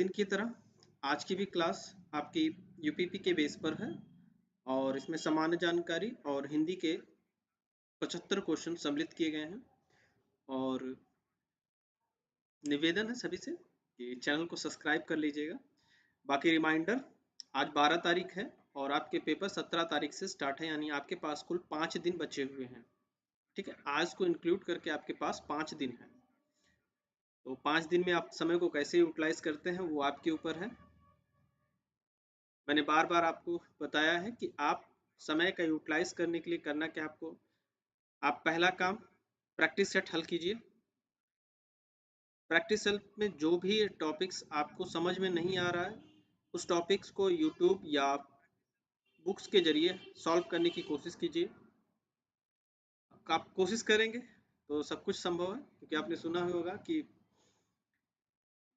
दिन की तरह आज की भी क्लास आपकी यूपीपी के बेस पर है और इसमें सामान्य जानकारी और हिंदी के 75 क्वेश्चन सम्मिलित किए गए हैं। और निवेदन है सभी से कि चैनल को सब्सक्राइब कर लीजिएगा। बाकी रिमाइंडर, आज 12 तारीख है और आपके पेपर 17 तारीख से स्टार्ट है, यानी आपके पास कुल 5 दिन बचे हुए हैं। ठीक है, आज को इंक्लूड करके आपके पास 5 दिन है। तो 5 दिन में आप समय को कैसे यूटिलाइज करते हैं वो आपके ऊपर है। मैंने बार बार आपको बताया है कि आप समय का यूटिलाइज करने के लिए करना क्या आपको, आप पहला काम प्रैक्टिस सेट हल कीजिए। प्रैक्टिस सेट में जो भी टॉपिक्स आपको समझ में नहीं आ रहा है उस टॉपिक्स को यूट्यूब या बुक्स के जरिए सॉल्व करने की कोशिश कीजिए। आप कोशिश करेंगे तो सब कुछ संभव है, क्योंकि आपने सुना ही होगा कि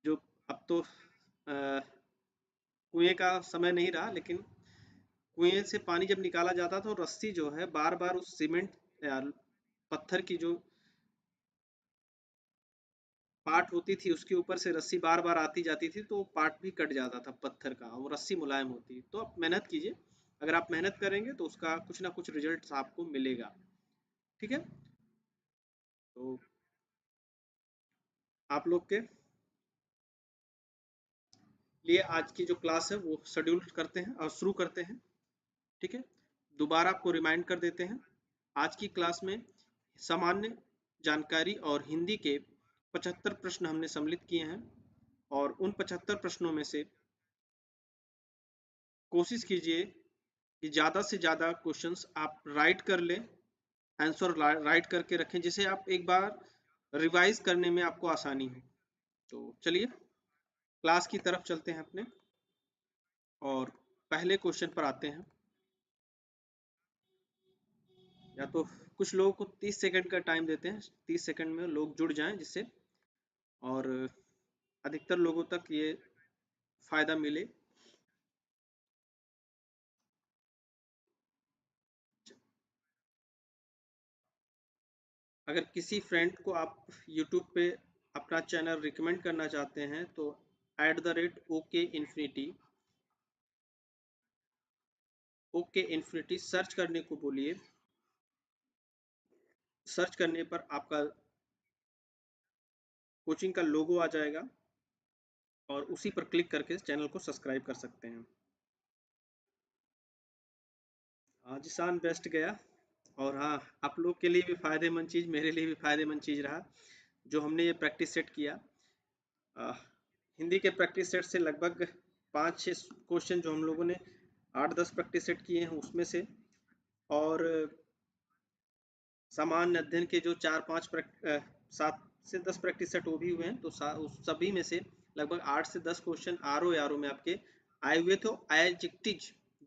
जो अब तो कुएं का समय नहीं रहा, लेकिन कुएं से पानी जब निकाला जाता था तो रस्सी जो है बार बार उस सीमेंट या पत्थर की जो पार्ट होती थी उसके ऊपर से रस्सी बार बार आती जाती थी, तो पार्ट भी कट जाता था पत्थर का, वो रस्सी मुलायम होती। तो आप मेहनत कीजिए, अगर आप मेहनत करेंगे तो उसका कुछ ना कुछ रिजल्ट आपको मिलेगा। ठीक है, तो आप लोग के लिए आज की जो क्लास है वो शेड्यूल करते हैं और शुरू करते हैं। ठीक है, दोबारा आपको रिमाइंड कर देते हैं, आज की क्लास में सामान्य जानकारी और हिंदी के 75 प्रश्न हमने सम्मिलित किए हैं और उन 75 प्रश्नों में से कोशिश कीजिए कि ज़्यादा से ज़्यादा क्वेश्चंस आप राइट कर लें, आंसर राइट करके रखें, जिसे आप एक बार रिवाइज करने में आपको आसानी हो। तो चलिए क्लास की तरफ चलते हैं अपने और पहले क्वेश्चन पर आते हैं। या तो कुछ लोगों को 30 सेकंड का टाइम देते हैं, 30 सेकंड में लोग जुड़ जाएं, जिससे और अधिकतर लोगों तक ये फायदा मिले। अगर किसी फ्रेंड को आप यूट्यूब पे अपना चैनल रिकमेंड करना चाहते हैं तो @OKInfinity सर्च करने को बोलिए। सर्च करने पर आपका कोचिंग का लोगो आ जाएगा और उसी पर क्लिक करके चैनल को सब्सक्राइब कर सकते हैं। जिसान बेस्ट गया, और हाँ, आप लोग के लिए भी फायदेमंद चीज़, मेरे लिए भी फायदेमंद चीज़ रहा जो हमने ये प्रैक्टिस सेट किया। हिंदी के प्रैक्टिस सेट से लगभग 5-6 क्वेश्चन जो हम लोगों ने 8-10 प्रैक्टिस सेट किए हैं उसमें से, और सामान्य अध्ययन के जो 7 से 10 प्रैक्टिस सेट वो भी हुए हैं, तो उस सभी में से लगभग 8 से 10 क्वेश्चन आर में आपके आए हुए थे। एडजेक्टिव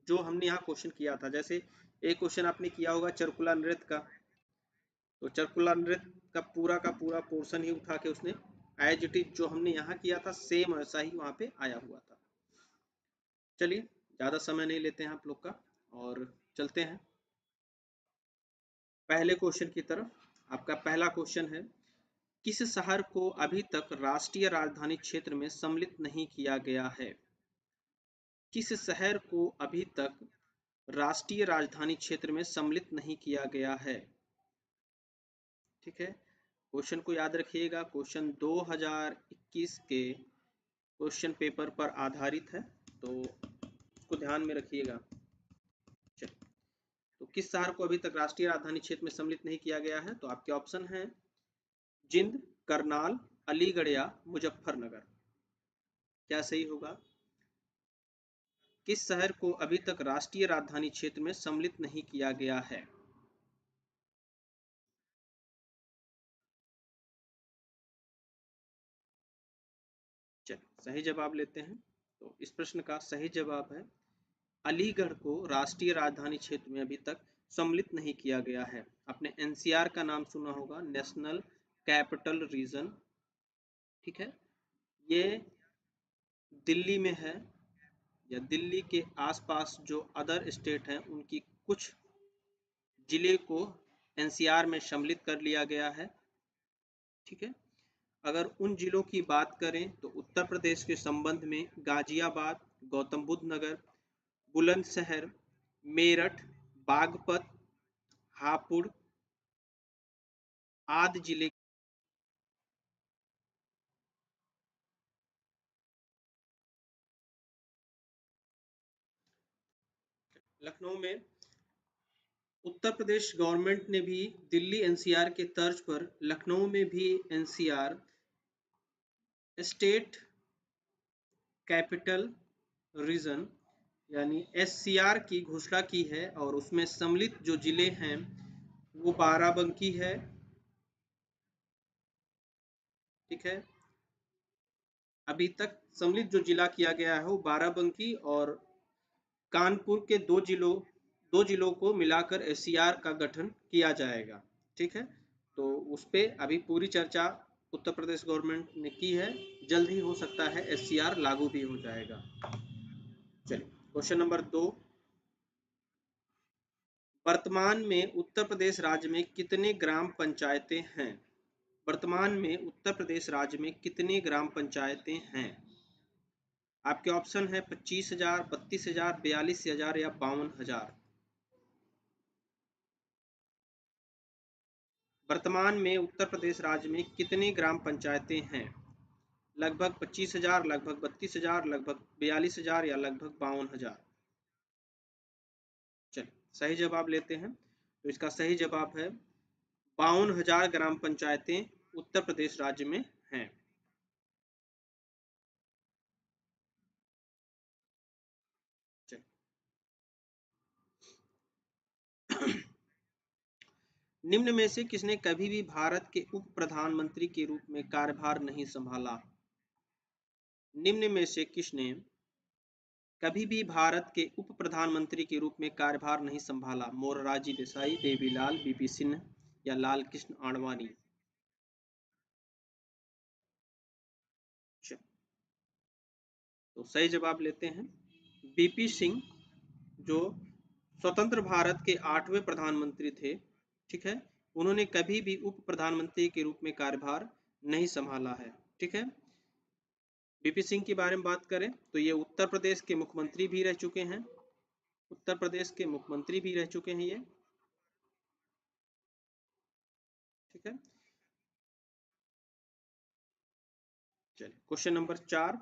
जो हमने यहाँ क्वेश्चन किया था, जैसे एक क्वेश्चन आपने किया होगा चरकुला नृत्य का, तो चरकुला नृत्य का पूरा पोर्शन ही उठा के उसने एडजेक्टिव जो हमने यहाँ किया था सेम ऐसा ही वहाँ पे आया हुआ था। चलिए ज़्यादा समय नहीं लेते हैं आप लोग का और चलते हैं पहले क्वेश्चन की तरफ। आपका पहला क्वेश्चन है, किस शहर को अभी तक राष्ट्रीय राजधानी क्षेत्र में सम्मिलित नहीं किया गया है? किस शहर को अभी तक राष्ट्रीय राजधानी क्षेत्र में सम्मिलित नहीं किया गया है? ठीक है, क्वेश्चन को याद रखिएगा, क्वेश्चन 2021 के क्वेश्चन पेपर पर आधारित है, तो उसको ध्यान में रखिएगा। तो किस शहर को अभी तक राष्ट्रीय राजधानी क्षेत्र में सम्मिलित नहीं किया गया है? तो आपके ऑप्शन हैं जिंद, करनाल, अलीगढ़ या मुजफ्फरनगर। क्या सही होगा? किस शहर को अभी तक राष्ट्रीय राजधानी क्षेत्र में सम्मिलित नहीं किया गया है? चलिए सही जवाब लेते हैं। तो इस प्रश्न का सही जवाब है अलीगढ़ को राष्ट्रीय राजधानी क्षेत्र में अभी तक सम्मिलित नहीं किया गया है। आपने एनसीआर का नाम सुना होगा, नेशनल कैपिटल रीजन। ठीक है, ये दिल्ली में है या दिल्ली के आसपास जो अदर स्टेट हैं उनकी कुछ जिले को एनसीआर में सम्मिलित कर लिया गया है। ठीक है, अगर उन जिलों की बात करें तो उत्तर प्रदेश के संबंध में गाजियाबाद, गौतम बुद्ध नगर, बुलंदशहर, मेरठ, बागपत, हापुड़ आदि जिले। लखनऊ में उत्तर प्रदेश गवर्नमेंट ने भी दिल्ली एनसीआर के तर्ज पर लखनऊ में भी एनसीआर स्टेट कैपिटल रीजन यानी एससीआर की घोषणा की है और उसमें सम्मिलित जो जिले हैं वो बाराबंकी है, ठीक है। अभी तक सम्मिलित जो जिला किया गया है वो बाराबंकी और कानपुर के दो जिलों को मिलाकर एससीआर का गठन किया जाएगा, ठीक है। तो उस पर अभी पूरी चर्चा उत्तर प्रदेश गवर्नमेंट ने की है, जल्द ही हो सकता है एससीआर लागू भी हो जाएगा। चलिए क्वेश्चन नंबर 2, वर्तमान में उत्तर प्रदेश राज्य में कितने ग्राम पंचायतें हैं? वर्तमान में उत्तर प्रदेश राज्य में कितने ग्राम पंचायतें हैं? आपके ऑप्शन है 25,000, 32,000, 42,000 या 52,000। वर्तमान में उत्तर प्रदेश राज्य में कितनी ग्राम पंचायतें हैं? लगभग 25,000, लगभग 32,000, लगभग 42,000 या लगभग 52,000। चलिए सही जवाब लेते हैं। तो इसका सही जवाब है 52,000 ग्राम पंचायतें उत्तर प्रदेश राज्य में हैं। निम्न में से किसने कभी भी भारत के उप प्रधानमंत्री के रूप में कार्यभार नहीं संभाला? निम्न में से किसने कभी भी भारत के उप प्रधानमंत्री के रूप में कार्यभार नहीं संभाला? मोरारजी देसाई, देवीलाल, बीपी सिंह या लाल कृष्ण आडवाणी। तो सही जवाब लेते हैं बीपी सिंह, जो स्वतंत्र भारत के 8वें प्रधानमंत्री थे, ठीक है। उन्होंने कभी भी उप प्रधानमंत्री के रूप में कार्यभार नहीं संभाला है, ठीक है। बीपी सिंह के बारे में बात करें तो ये उत्तर प्रदेश के मुख्यमंत्री भी रह चुके हैं, उत्तर प्रदेश के मुख्यमंत्री भी रह चुके हैं ये, ठीक है। चलिए क्वेश्चन नंबर 4,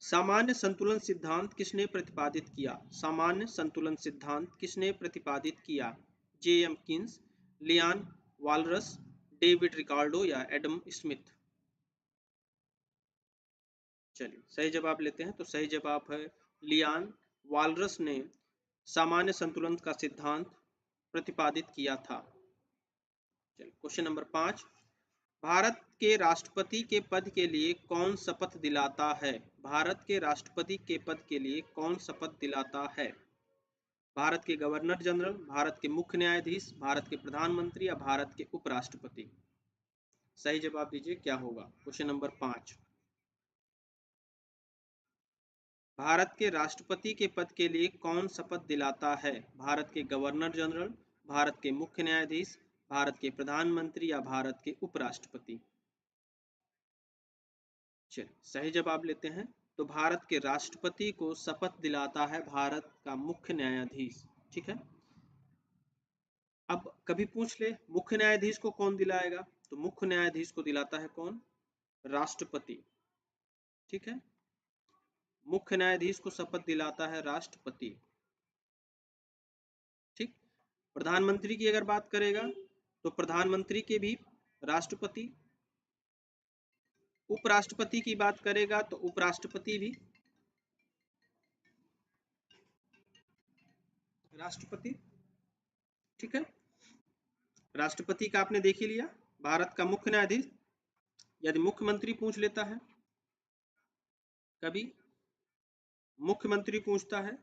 सामान्य संतुलन सिद्धांत किसने प्रतिपादित किया? सामान्य संतुलन सिद्धांत किसने प्रतिपादित किया? J.M.. Keynes, Lian walrus, David Ricardo या एडम स्मिथ। चलिए सही जवाब लेते हैं। तो सही जवाब है लियान वालरस ने सामान्य संतुलन का सिद्धांत प्रतिपादित किया था। चलिए क्वेश्चन नंबर 5, भारत के राष्ट्रपति के पद के लिए कौन शपथ दिलाता है? भारत के राष्ट्रपति के पद के लिए कौन शपथ दिलाता है? भारत के गवर्नर जनरल, भारत के मुख्य न्यायाधीश, भारत के प्रधानमंत्री या भारत के उपराष्ट्रपति। सही जवाब दीजिए क्या होगा। क्वेश्चन नंबर 5, भारत के राष्ट्रपति के पद के लिए कौन शपथ दिलाता है? भारत के गवर्नर जनरल, भारत के मुख्य न्यायाधीश, भारत के प्रधानमंत्री या भारत के उपराष्ट्रपति। चलिए सही जवाब लेते हैं। तो भारत के राष्ट्रपति को शपथ दिलाता है भारत का मुख्य न्यायाधीश, ठीक है। अब कभी पूछ ले मुख्य न्यायाधीश को कौन दिलाएगा, तो मुख्य न्यायाधीश को दिलाता है कौन? राष्ट्रपति, ठीक है। मुख्य न्यायाधीश को शपथ दिलाता है राष्ट्रपति, ठीक। प्रधानमंत्री की अगर बात करेगा तो प्रधानमंत्री के भी राष्ट्रपति, उपराष्ट्रपति की बात करेगा तो उपराष्ट्रपति भी राष्ट्रपति, ठीक है। राष्ट्रपति का आपने देख ही लिया। भारत का मुख्य न्यायाधीश यदि मुख्यमंत्री पूछ लेता है, कभी मुख्यमंत्री पूछता है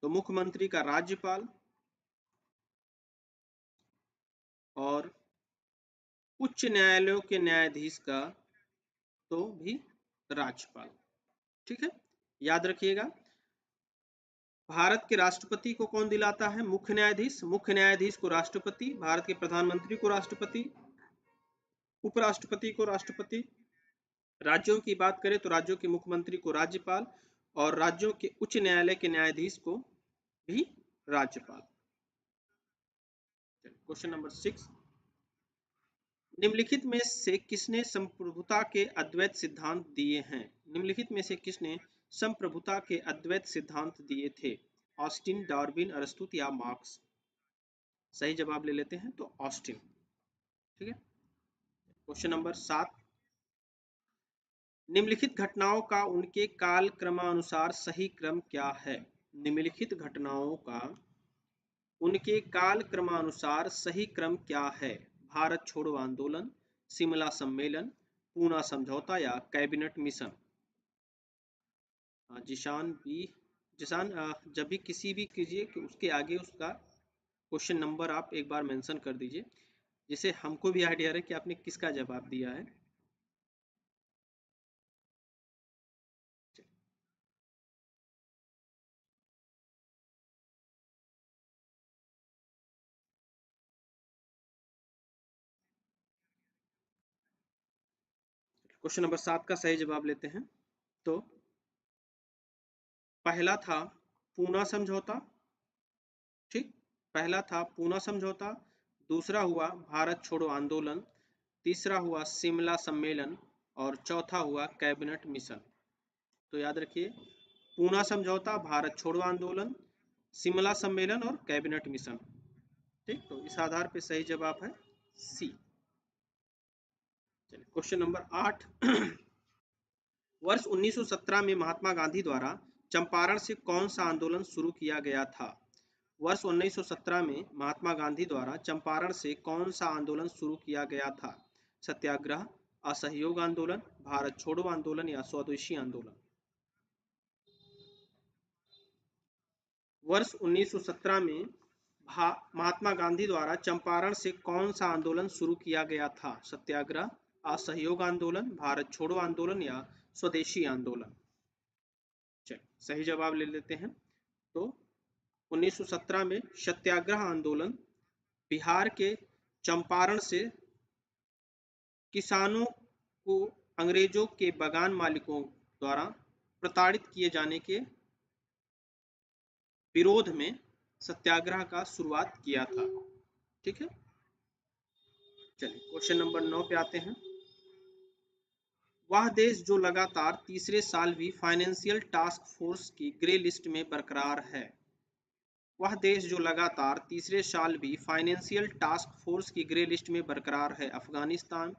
तो मुख्यमंत्री का राज्यपाल और उच्च न्यायालयों के न्यायाधीश का तो भी राज्यपाल, ठीक है। याद रखिएगा भारत के राष्ट्रपति को कौन दिलाता है? मुख्य न्यायाधीश, मुख्य न्यायाधीश को राष्ट्रपति, भारत के प्रधानमंत्री को राष्ट्रपति, उपराष्ट्रपति को राष्ट्रपति, राज्यों की बात करें तो राज्यों के मुख्यमंत्री को राज्यपाल, और राज्यों के उच्च न्यायालय के न्यायाधीश को भी राज्यपाल। क्वेश्चन नंबर 6, निम्नलिखित में से किसने संप्रभुता के अद्वैत सिद्धांत दिए हैं? निम्नलिखित में से किसने संप्रभुता के अद्वैत सिद्धांत दिए थे? ऑस्टिन, डार्विन, अरस्तु या मार्क्स? सही जवाब ले लेते हैं तो ऑस्टिन। ठीक है। क्वेश्चन नंबर 7, निम्नलिखित घटनाओं का उनके काल क्रमानुसार सही क्रम क्या है? निम्नलिखित घटनाओं का उनके काल क्रमानुसार सही क्रम क्या है? भारत छोड़ो आंदोलन, शिमला सम्मेलन, पूना समझौता या cabinet mission? Zeeshan B, Zeeshan जब भी किसी भी कीजिए कि उसके आगे उसका क्वेश्चन नंबर आप एक बार मेंशन कर दीजिए, जिससे हमको भी आइडिया रहे कि आपने किसका जवाब दिया है। क्वेश्चन नंबर 7 का सही जवाब लेते हैं। तो पहला था पूना समझौता। ठीक, पहला था पूना समझौता, दूसरा हुआ भारत छोड़ो आंदोलन, तीसरा हुआ शिमला सम्मेलन और चौथा हुआ कैबिनेट मिशन। तो याद रखिए, पूना समझौता, भारत छोड़ो आंदोलन, शिमला सम्मेलन और कैबिनेट मिशन। ठीक, तो इस आधार पे सही जवाब है सी। चलिए क्वेश्चन नंबर 8, वर्ष 1917 में महात्मा गांधी द्वारा चंपारण से कौन सा आंदोलन शुरू किया गया था? वर्ष 1917 में महात्मा गांधी द्वारा चंपारण से कौन सा आंदोलन शुरू किया गया था? सत्याग्रह, असहयोग आंदोलन, भारत छोड़ो आंदोलन या स्वदेशी आंदोलन? वर्ष 1917 में महात्मा गांधी द्वारा चंपारण से कौन सा आंदोलन शुरू किया गया था? सत्याग्रह, असहयोग आंदोलन, भारत छोड़ो आंदोलन या स्वदेशी आंदोलन? चलिए सही जवाब ले लेते हैं। तो 1917 में सत्याग्रह आंदोलन बिहार के चंपारण से किसानों को अंग्रेजों के बागान मालिकों द्वारा प्रताड़ित किए जाने के विरोध में सत्याग्रह का शुरुआत किया था। ठीक है। चलिए क्वेश्चन नंबर 9 पे आते हैं। वह देश जो लगातार तीसरे साल भी फाइनेंशियल टास्क फोर्स की ग्रे लिस्ट में बरकरार है। वह देश जो लगातार तीसरे साल भी फाइनेंशियल टास्क फोर्स की ग्रे लिस्ट में बरकरार है। अफगानिस्तान,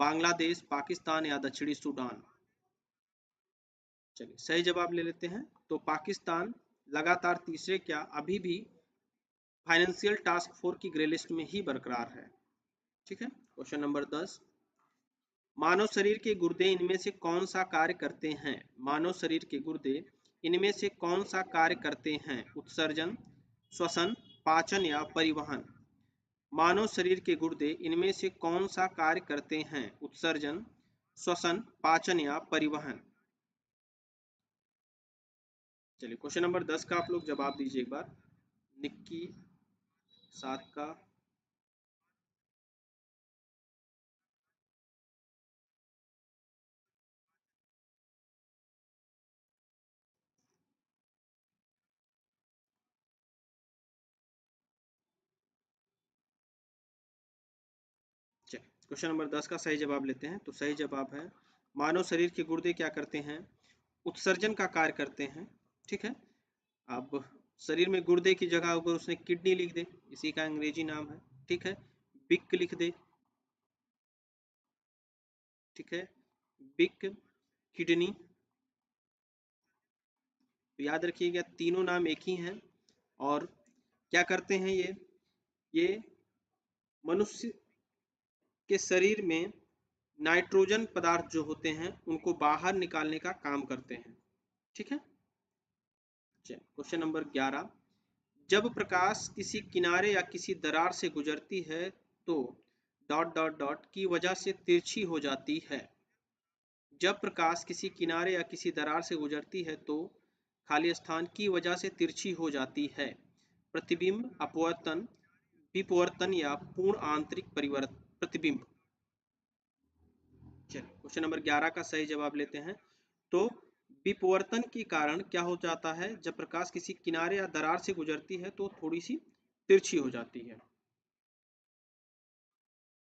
बांग्लादेश, पाकिस्तान या दक्षिणी सूडान? चलिए सही जवाब ले लेते हैं। तो पाकिस्तान लगातार तीसरे क्या अभी भी फाइनेंशियल टास्क फोर्स की ग्रे लिस्ट में ही बरकरार है। ठीक है। क्वेश्चन नंबर 10, मानव शरीर के गुर्दे इनमें से कौन सा कार्य करते हैं? मानव शरीर के गुर्दे इनमें से कौन सा कार्य करते हैं? उत्सर्जन, श्वसन, पाचन या परिवहन? मानव शरीर के गुर्दे इनमें से कौन सा कार्य करते हैं? उत्सर्जन, श्वसन, पाचन या परिवहन? चलिए क्वेश्चन नंबर 10 का आप लोग जवाब दीजिए एक बार। निक्की 7 का क्वेश्चन नंबर 10 का सही जवाब लेते हैं। तो सही जवाब है, मानव शरीर के गुर्दे क्या करते हैं? उत्सर्जन का कार्य करते हैं। ठीक है। अब शरीर में गुर्दे की जगह ऊपर उसने किडनी लिख दे, इसी का अंग्रेजी नाम है। ठीक है। बिक लिख दे। ठीक है, बिक, किडनी। तो याद रखिएगा तीनों नाम एक ही हैं। और क्या करते हैं ये मनुष्य के शरीर में नाइट्रोजन पदार्थ जो होते हैं उनको बाहर निकालने का काम करते हैं। ठीक है। क्वेश्चन नंबर 11, जब प्रकाश किसी किनारे या किसी दरार से गुजरती है तो डॉट डॉट डॉट की वजह से तिरछी हो जाती है। जब प्रकाश किसी किनारे या किसी दरार से गुजरती है तो खाली स्थान की वजह से तिरछी हो जाती है। प्रतिबिंब, अपवर्तन, विपवर्तन या पूर्ण आंतरिक प्रतिबिंब? चलिए क्वेश्चन नंबर 11 का सही जवाब लेते हैं। तो विपवर्तन के कारण क्या हो जाता है, जब प्रकाश किसी किनारे या दरार से गुजरती है तो थोड़ी सी तिरछी हो जाती है।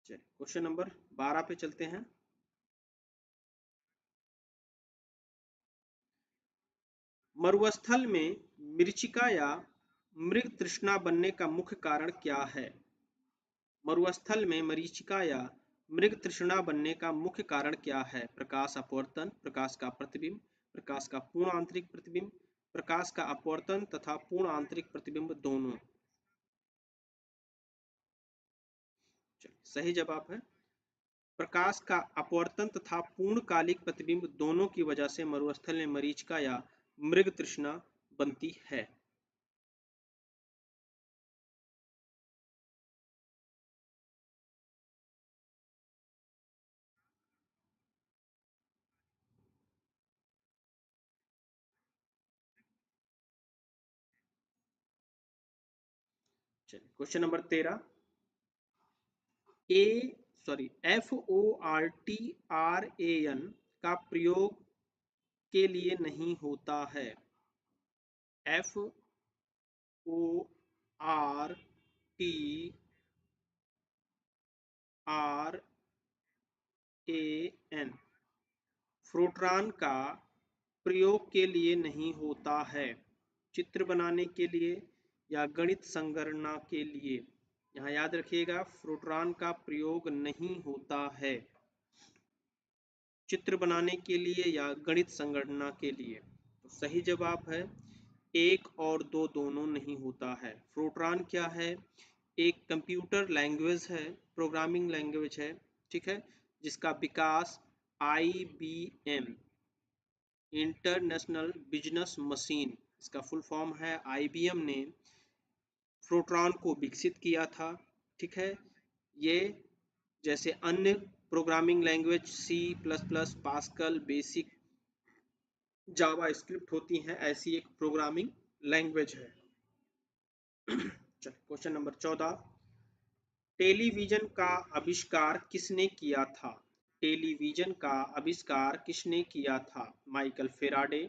चलिए क्वेश्चन नंबर 12 पे चलते हैं। मरुस्थल में मरीचिका या मृग तृष्णा बनने का मुख्य कारण क्या है? मरुस्थल में मरीचिका या मृग तृष्णा बनने का मुख्य कारण क्या है? प्रकाश अपवर्तन, प्रकाश का प्रतिबिंब, प्रकाश का पूर्ण आंतरिक प्रतिबिंब, प्रकाश का अपवर्तन तथा पूर्ण आंतरिक प्रतिबिंब दोनों। सही जवाब है प्रकाश का अपवर्तन तथा पूर्णकालिक प्रतिबिंब दोनों की वजह से मरुस्थल में मरीचिका या मृग तृष्णा बनती है। चलिए क्वेश्चन नंबर 13। ए सॉरी FORTRAN का प्रयोग के लिए नहीं होता है। FORTRAN फ्रोट्रॉन का प्रयोग के लिए नहीं होता है। चित्र बनाने के लिए या गणित संगणना के लिए। यहाँ याद रखिएगा फ्रोट्रॉन का प्रयोग नहीं होता है चित्र बनाने के लिए या गणित संगणना के लिए। तो सही जवाब है एक और दो दोनों नहीं होता है। फ्रोट्रॉन क्या है? एक कंप्यूटर लैंग्वेज है, प्रोग्रामिंग लैंग्वेज है, ठीक है, जिसका विकास IBM इंटरनेशनल बिजनेस मशीन, इसका फुल फॉर्म है, IBM ने फ्रोट्रॉन को विकसित किया था। ठीक है, ये जैसे अन्य programming language C++, Pascal, BASIC, JavaScript होती हैं, ऐसी एक प्रोग्रामिंग लैंग्वेज है। चलिए क्वेश्चन नंबर 14। टेलीविजन का आविष्कार किसने किया था? टेलीविजन का आविष्कार किसने किया था? माइकल फेराडे,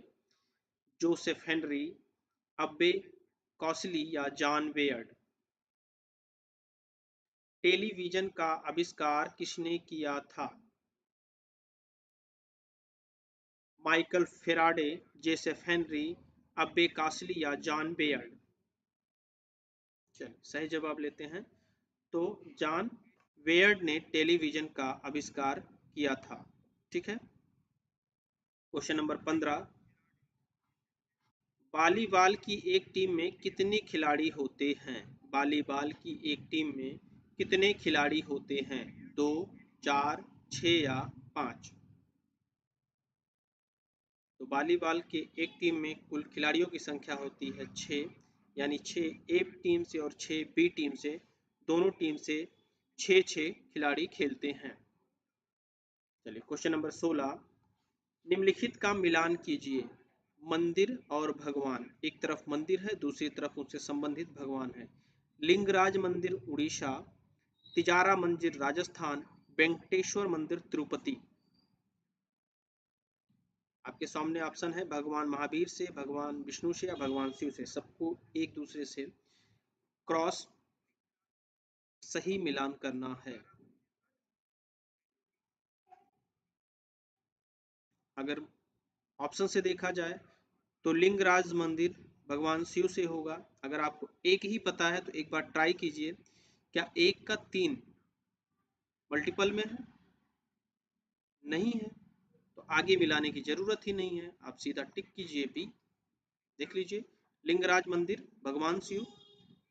जोसेफ हेनरी, अब्बे कॉसली या जॉन बेयर्ड? टेलीविजन का आविष्कार किसने किया था? माइकल फेराडे, जोसेफ हेनरी, अब्बे कॉसली या जॉन बेयर्ड? चलिए सही जवाब लेते हैं। तो जॉन बेयर्ड ने टेलीविजन का आविष्कार किया था। ठीक है, क्वेश्चन नंबर 15। वॉलीबॉल की एक टीम में कितने खिलाड़ी होते हैं? वॉलीबॉल की एक टीम में कितने खिलाड़ी होते हैं? 2, 4, 6 या 5? तो वॉलीबॉल के एक टीम में कुल खिलाड़ियों की संख्या होती है 6, यानी 6 A टीम से और 6 B टीम से, दोनों टीम से 6 खिलाड़ी खेलते हैं। चलिए क्वेश्चन नंबर 16। निम्नलिखित का मिलान कीजिए। मंदिर और भगवान, एक तरफ मंदिर है, दूसरी तरफ उससे संबंधित भगवान है। लिंगराज मंदिर उड़ीसा, तिजारा मंदिर राजस्थान, वेंकटेश्वर मंदिर तिरुपति। आपके सामने ऑप्शन है भगवान महावीर से, भगवान विष्णु से या भगवान शिव से। सबको एक दूसरे से क्रॉस सही मिलान करना है। अगर ऑप्शन से देखा जाए तो लिंगराज मंदिर भगवान शिव से होगा। अगर आपको एक ही पता है तो एक बार ट्राई कीजिए, क्या 1 का 3 मल्टीपल में है? नहीं है, तो आगे मिलाने की जरूरत ही नहीं है, आप सीधा टिक कीजिए बी। देख लीजिए, लिंगराज मंदिर भगवान शिव,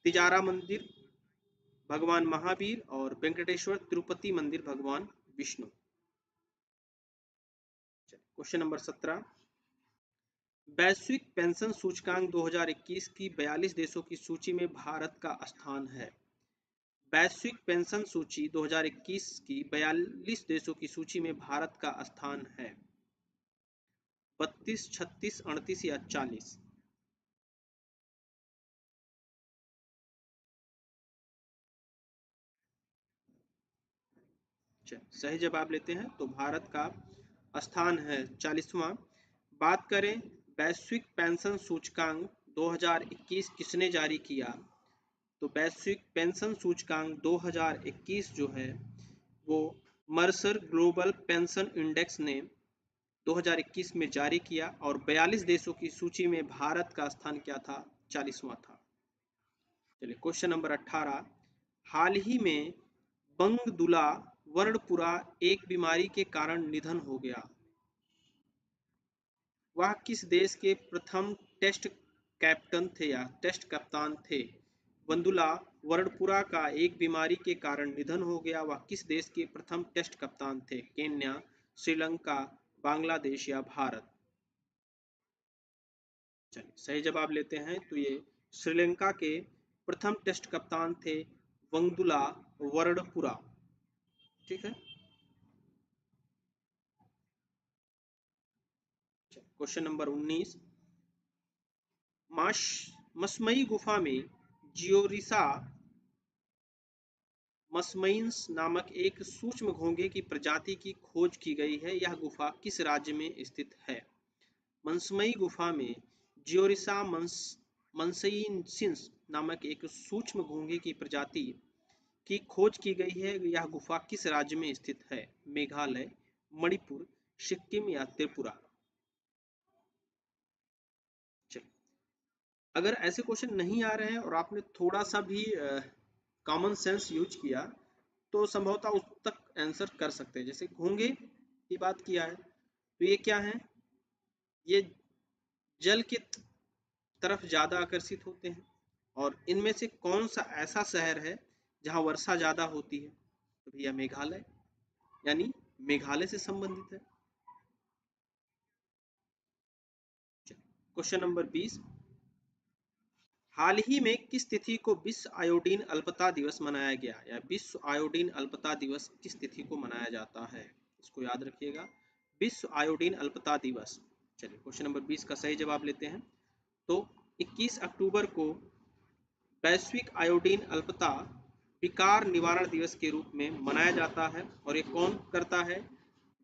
तिजारा मंदिर भगवान महावीर और वेंकटेश्वर तिरुपति मंदिर भगवान विष्णु। Question number 17। वैश्विक पेंशन सूचकांक 2021 की 42 देशों की सूची में भारत का स्थान है। वैश्विक पेंशन सूची 2021 की 42 देशों की सूची में भारत का स्थान है। 32, 36, 38 या 40? सही जवाब लेते हैं तो भारत का स्थान है 40वां। बात करें वैश्विक पेंशन सूचकांक 2021 किसने जारी किया, तो वैश्विक पेंशन सूचकांक 2021 जो है वो मर्सर ग्लोबल पेंशन इंडेक्स ने 2021 में जारी किया और 42 देशों की सूची में भारत का स्थान क्या था, 40वां था। चलिए क्वेश्चन नंबर 18, हाल ही में बंगदुला वर्णपुरा एक बीमारी के कारण निधन हो गया, वह किस देश के प्रथम टेस्ट कैप्टन थे या टेस्ट कप्तान थे। बंदुला वर्णपुरा का एक बीमारी के कारण निधन हो गया, वह किस देश के प्रथम टेस्ट कप्तान थे, केन्या, श्रीलंका, बांग्लादेश या भारत। चलिए सही जवाब लेते हैं तो ये श्रीलंका के प्रथम टेस्ट कप्तान थे बंदुला वर्णपुरा। ठीक है, क्वेश्चन नंबर 19, मसमई गुफा में जियोरिसा मसमईन्स नामक एक सूक्ष्म घोंघे की प्रजाति की खोज की गई है, यह गुफा किस राज्य में स्थित है। मसमई गुफा में जियोरिसा मनसइनसिस नामक एक सूक्ष्म घोंघे की प्रजाति की खोज की गई है, यह गुफा किस राज्य में स्थित है, मेघालय, मणिपुर, सिक्किम या त्रिपुरा। अगर ऐसे क्वेश्चन नहीं आ रहे हैं और आपने थोड़ा सा भी कॉमन सेंस यूज किया तो संभवतः उस तक आंसर कर सकते हैं। जैसे घोंघे की बात किया है तो ये क्या है, ये जल की तरफ ज्यादा आकर्षित होते हैं और इनमें से कौन सा ऐसा शहर है जहां वर्षा ज्यादा होती है, तो भैया मेघालय, यानी मेघालय से संबंधित है। क्वेश्चन नंबर 20, हाल ही में किस तिथि को विश्व आयोडीन अल्पता दिवस मनाया गया, या विश्व आयोडीन अल्पता दिवस किस तिथि को मनाया जाता है, इसको याद रखिएगा, विश्व आयोडीन अल्पता दिवस। चलिए क्वेश्चन नंबर 20 का सही जवाब लेते हैं तो 21 अक्टूबर को वैश्विक आयोडीन अल्पता विकार निवारण दिवस के रूप में मनाया जाता है और ये कौन करता है,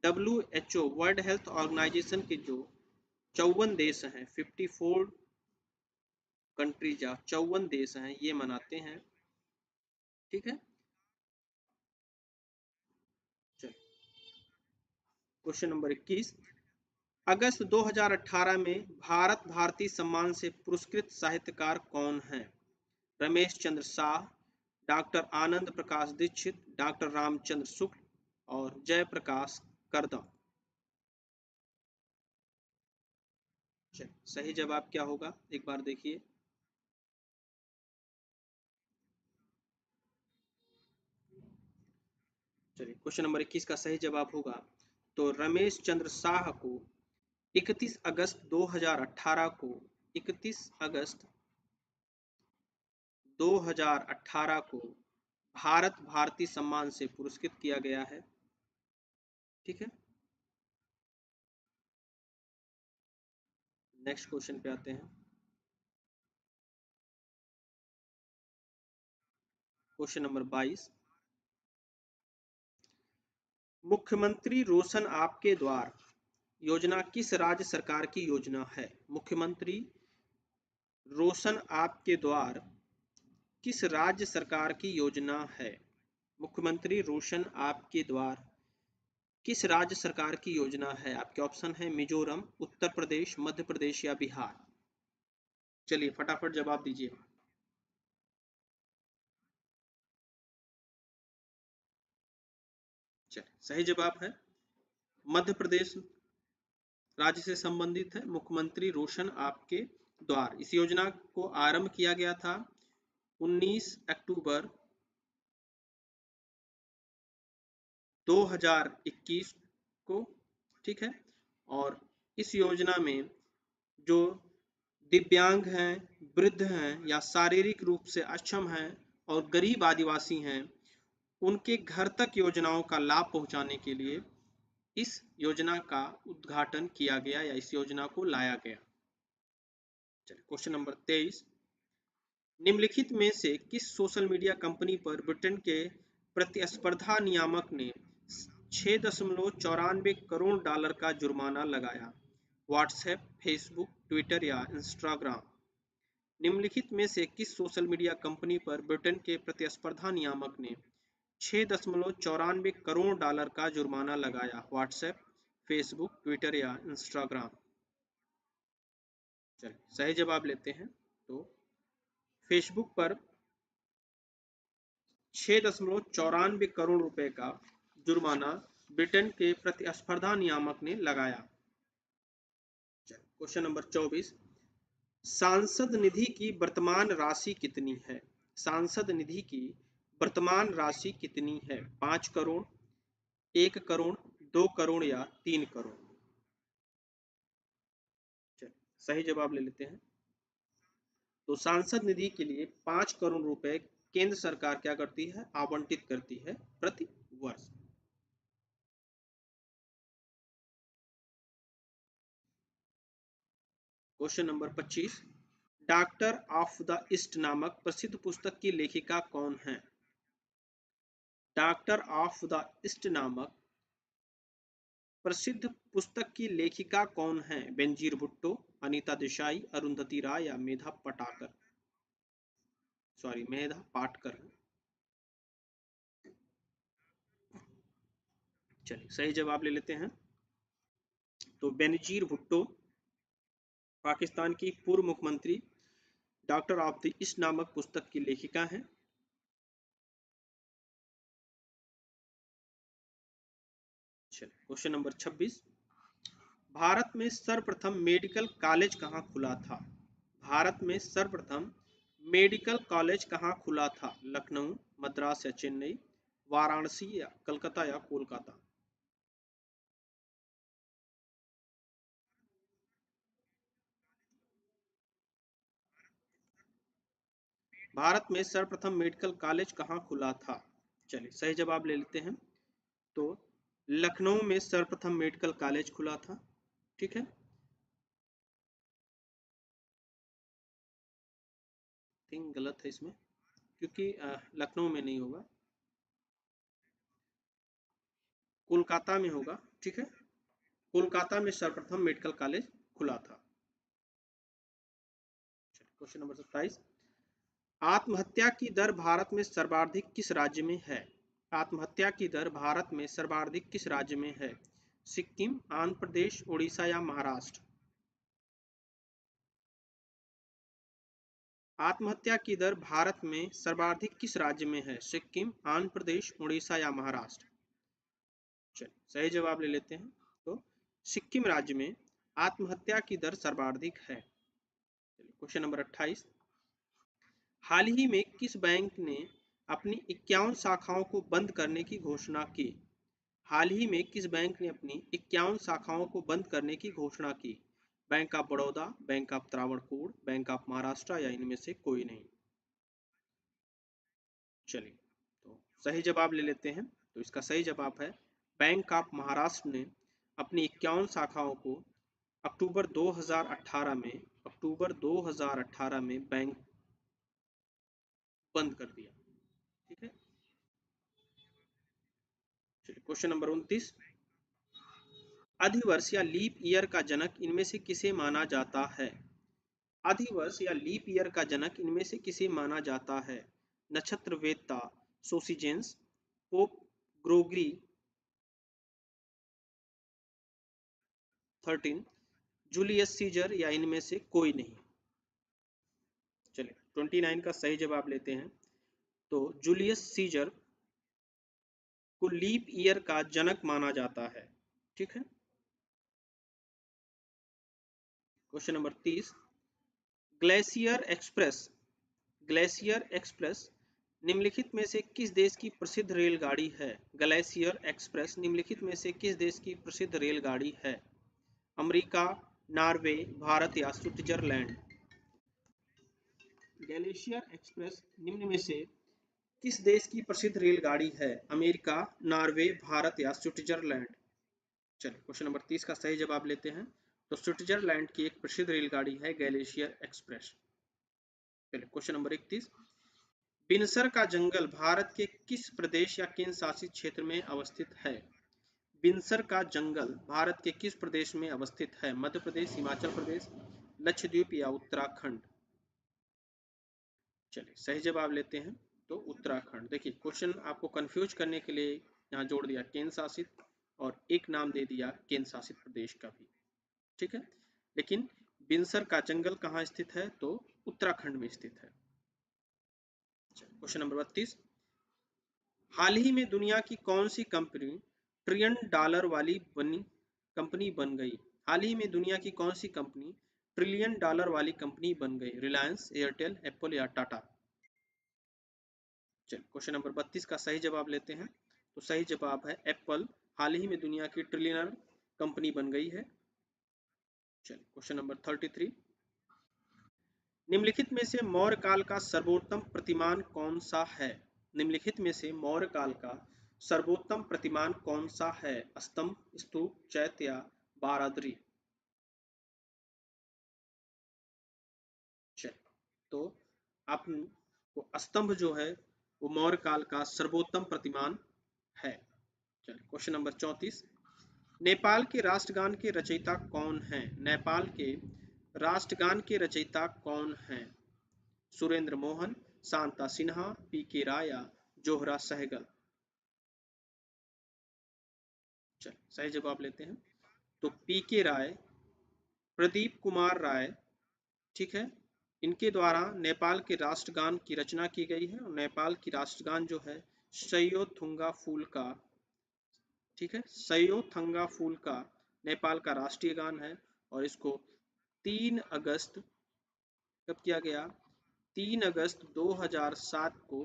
WHO वर्ल्ड हेल्थ ऑर्गेनाइजेशन के जो 54 देश हैं, 54 कंट्रीज या 54 देश हैं, ये मनाते हैं। ठीक है, क्वेश्चन नंबर 21, अगस्त 2018 में भारत भारती सम्मान से पुरस्कृत साहित्यकार कौन हैं, रमेश चंद्र शाह, डॉक्टर आनंद प्रकाश दीक्षित, डॉक्टर रामचंद्र शुक्ल और जयप्रकाश करदम। सही जवाब क्या होगा एक बार देखिए, चलिए क्वेश्चन नंबर 21 का सही जवाब होगा तो रमेश चंद्र शाह को 31 अगस्त 2018 को 31 अगस्त 2018 को भारत भारती सम्मान से पुरस्कृत किया गया है। ठीक है, नेक्स्ट क्वेश्चन पे आते हैं। क्वेश्चन नंबर 22, मुख्यमंत्री रोशन आपके द्वार योजना किस राज्य सरकार की योजना है, मुख्यमंत्री रोशन आपके द्वार किस राज्य सरकार की योजना है, मुख्यमंत्री रोशन आपके द्वार किस राज्य सरकार की योजना है। आपके ऑप्शन है मिजोरम, उत्तर प्रदेश, मध्य प्रदेश या बिहार। चलिए फटाफट जवाब दीजिए। चलिए सही जवाब है मध्य प्रदेश राज्य से संबंधित है, मुख्यमंत्री रोशन आपके द्वार। इस योजना को आरंभ किया गया था 19 अक्टूबर 2021 को। ठीक है, और इस योजना में जो दिव्यांग हैं, वृद्ध हैं या शारीरिक रूप से अक्षम हैं और गरीब आदिवासी हैं, उनके घर तक योजनाओं का लाभ पहुंचाने के लिए इस योजना का उद्घाटन किया गया या इस योजना को लाया गया। चलिए क्वेश्चन नंबर 23, निम्नलिखित में से किस सोशल मीडिया कंपनी पर ब्रिटेन के प्रतिस्पर्धा नियामक ने $6.94 करोड़ का जुर्माना लगाया। व्हाट्सएप, फेसबुक, ट्विटर या इंस्टाग्राम। निम्नलिखित में से किस सोशल मीडिया कंपनी पर ब्रिटेन के प्रतिस्पर्धा नियामक ने $6.94 करोड़ का जुर्माना लगाया? व्हाट्सएप, फेसबुक, ट्विटर या इंस्टाग्राम। चलिए सही जवाब लेते हैं। तो फेसबुक पर $6.94 करोड़ रुपए का जुर्माना ब्रिटेन के प्रतिस्पर्धा नियामक ने लगाया। क्वेश्चन नंबर 24, सांसद निधि की वर्तमान राशि कितनी है? सांसद निधि की वर्तमान राशि कितनी है? 5 करोड़, 1 करोड़, 2 करोड़ या 3 करोड़? सही जवाब ले लेते हैं। तो सांसद निधि के लिए 5 करोड़ रुपए केंद्र सरकार क्या करती है? आवंटित करती है प्रति वर्ष। Question number 25, doctor of the east नामक प्रसिद्ध पुस्तक की लेखिका कौन है? डॉक्टर ऑफ द ईस्ट नामक प्रसिद्ध पुस्तक की लेखिका कौन है? बेनजीर भुट्टो, अनीता देसाई, अरुंधति राय या मेधा पाटकर? मेधा पाटकर। चलिए सही जवाब ले लेते हैं। तो बेनजीर भुट्टो पाकिस्तान की पूर्व मुख्यमंत्री डॉक्टर ऑफ द ईस्ट नामक पुस्तक की लेखिका हैं। क्वेश्चन नंबर 26, भारत में सर्वप्रथम मेडिकल कॉलेज कहाँ खुला था? भारत में सर्वप्रथम मेडिकल कॉलेज कहाँ खुला था? लखनऊ, मद्रास या चेन्नई, वाराणसी या कलकत्ता या कोलकाता? भारत में सर्वप्रथम मेडिकल कॉलेज कहाँ खुला था? चलिए सही जवाब ले लेते हैं। तो लखनऊ में सर्वप्रथम मेडिकल कॉलेज खुला था। ठीक है, थिंक गलत है इसमें, क्योंकि लखनऊ में नहीं होगा, कोलकाता में होगा। ठीक है, कोलकाता में सर्वप्रथम मेडिकल कॉलेज खुला था। क्वेश्चन नंबर 27, आत्महत्या की दर भारत में सर्वाधिक किस राज्य में है? आत्महत्या की दर भारत में सर्वाधिक किस राज्य में है? सिक्किम, आंध्र प्रदेश, उड़ीसा या महाराष्ट्र? आत्महत्या की दर भारत में सर्वाधिक किस राज्य में है? सिक्किम, आंध्र प्रदेश, उड़ीसा या महाराष्ट्र? चलिए सही जवाब ले लेते हैं। तो सिक्किम राज्य में आत्महत्या की दर सर्वाधिक है। क्वेश्चन नंबर 28, हाल ही में किस बैंक ने अपनी 51 शाखाओं को बंद करने की घोषणा की? हाल ही में किस बैंक ने अपनी 51 शाखाओं को बंद करने की घोषणा की? Bank of Baroda, bank of Travancore, bank of Maharashtra या इनमें से कोई नहीं? चलिए तो सही जवाब ले लेते हैं। तो इसका सही जवाब है बैंक ऑफ महाराष्ट्र ने अपनी 51 शाखाओं को अक्टूबर 2018 में बैंक बंद कर दिया। ठीक है, चलिए क्वेश्चन नंबर 29, अधिवर्ष या लीप ईयर का जनक इनमें से किसे माना जाता है? अधिवर्ष या लीप ईयर का जनक इनमें से किसे माना जाता है? नक्षत्रवेत्ता सोसिजेंस, पोप ग्रोगरी 13, जूलियस सीजर या इनमें से कोई नहीं? चलिए 29 का सही जवाब लेते हैं। तो जूलियस सीजर को लीप ईयर का जनक माना जाता है। ठीक है, question number 30, glacier express glacier express निम्नलिखित में से किस देश की प्रसिद्ध रेलगाड़ी है? ग्लेशियर एक्सप्रेस निम्नलिखित में से किस देश की प्रसिद्ध रेलगाड़ी है? अमेरिका, नॉर्वे, भारत या स्विट्जरलैंड? ग्लेशियर एक्सप्रेस निम्न में से किस देश की प्रसिद्ध रेलगाड़ी है? अमेरिका, नॉर्वे, भारत या स्विट्जरलैंड? चलिए क्वेश्चन नंबर 30 का सही जवाब लेते हैं। तो स्विट्जरलैंड की एक प्रसिद्ध रेलगाड़ी है ग्लेशियर एक्सप्रेस। चलिए क्वेश्चन नंबर 31, बिनसर का जंगल भारत के किस प्रदेश या केंद्र शासित क्षेत्र में अवस्थित है? बिनसर का जंगल भारत के किस प्रदेश में अवस्थित है? मध्य प्रदेश, हिमाचल प्रदेश, लक्षद्वीप या उत्तराखंड? चलिए सही जवाब लेते हैं, तो उत्तराखंड। देखिए क्वेश्चन आपको कंफ्यूज करने के लिए यहाँ जोड़ दिया केंद्र शासित और एक नाम दे दिया केंद्र शासित प्रदेश का भी, ठीक है। लेकिन बिनसर का जंगल कहाँ स्थित है? तो उत्तराखंड में स्थित है। क्वेश्चन नंबर 32, हाल ही में दुनिया की कौन सी कंपनी ट्रिलियन डॉलर वाली कंपनी बन गई? हाल ही में दुनिया की कौन सी कंपनी ट्रिलियन डॉलर वाली कंपनी बन गई? रिलायंस, एयरटेल, एप्पल या टाटा? चलिए क्वेश्चन नंबर 32 का सही जवाब लेते हैं, तो सही जवाब है एप्पल, हाल ही में दुनिया की ट्रिलियनर कंपनी बन गई है। चलिए क्वेश्चन नंबर 33, निम्नलिखित में से मौर्य काल का सर्वोत्तम प्रतिमान कौन सा है? निम्नलिखित में से मौर्य काल का सर्वोत्तम प्रतिमान कौन सा है? स्तंभ, स्तूप, चैत्य या बारादरी? चलिए तो आपको स्तंभ जो है वो मौर्य काल का सर्वोत्तम प्रतिमान है। चलिए क्वेश्चन नंबर 34, नेपाल के राष्ट्रगान के रचयिता कौन हैं? नेपाल के राष्ट्रगान के रचयिता कौन हैं? सुरेंद्र मोहन, शांता सिन्हा, पी के राय या जोहरा सहगल? चल सही जवाब लेते हैं, तो पी के राय, प्रदीप कुमार राय, ठीक है, इनके द्वारा नेपाल के राष्ट्रगान की रचना की गई है। और नेपाल की राष्ट्रगान जो है सयो थुंगा फूल का, ठीक है, सयो थंगा फूल का नेपाल का राष्ट्रीय गान है। और इसको 3 अगस्त कब किया गया? 3 अगस्त 2007 को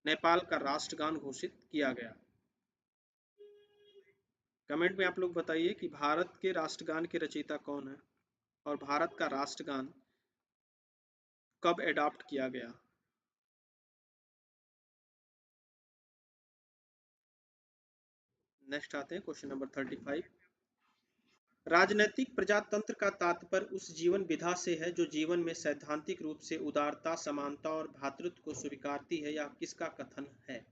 नेपाल का राष्ट्रगान घोषित किया गया। कमेंट में आप लोग बताइए कि भारत के राष्ट्रगान के रचयिता कौन है और भारत का राष्ट्रगान कब एडॉप्ट किया गया। नेक्स्ट आते हैं क्वेश्चन नंबर 35, राजनैतिक प्रजातंत्र का तात्पर्य उस जीवन विधा से है जो जीवन में सैद्धांतिक रूप से उदारता, समानता और भ्रातृत्व को स्वीकारती है, या किसका कथन है?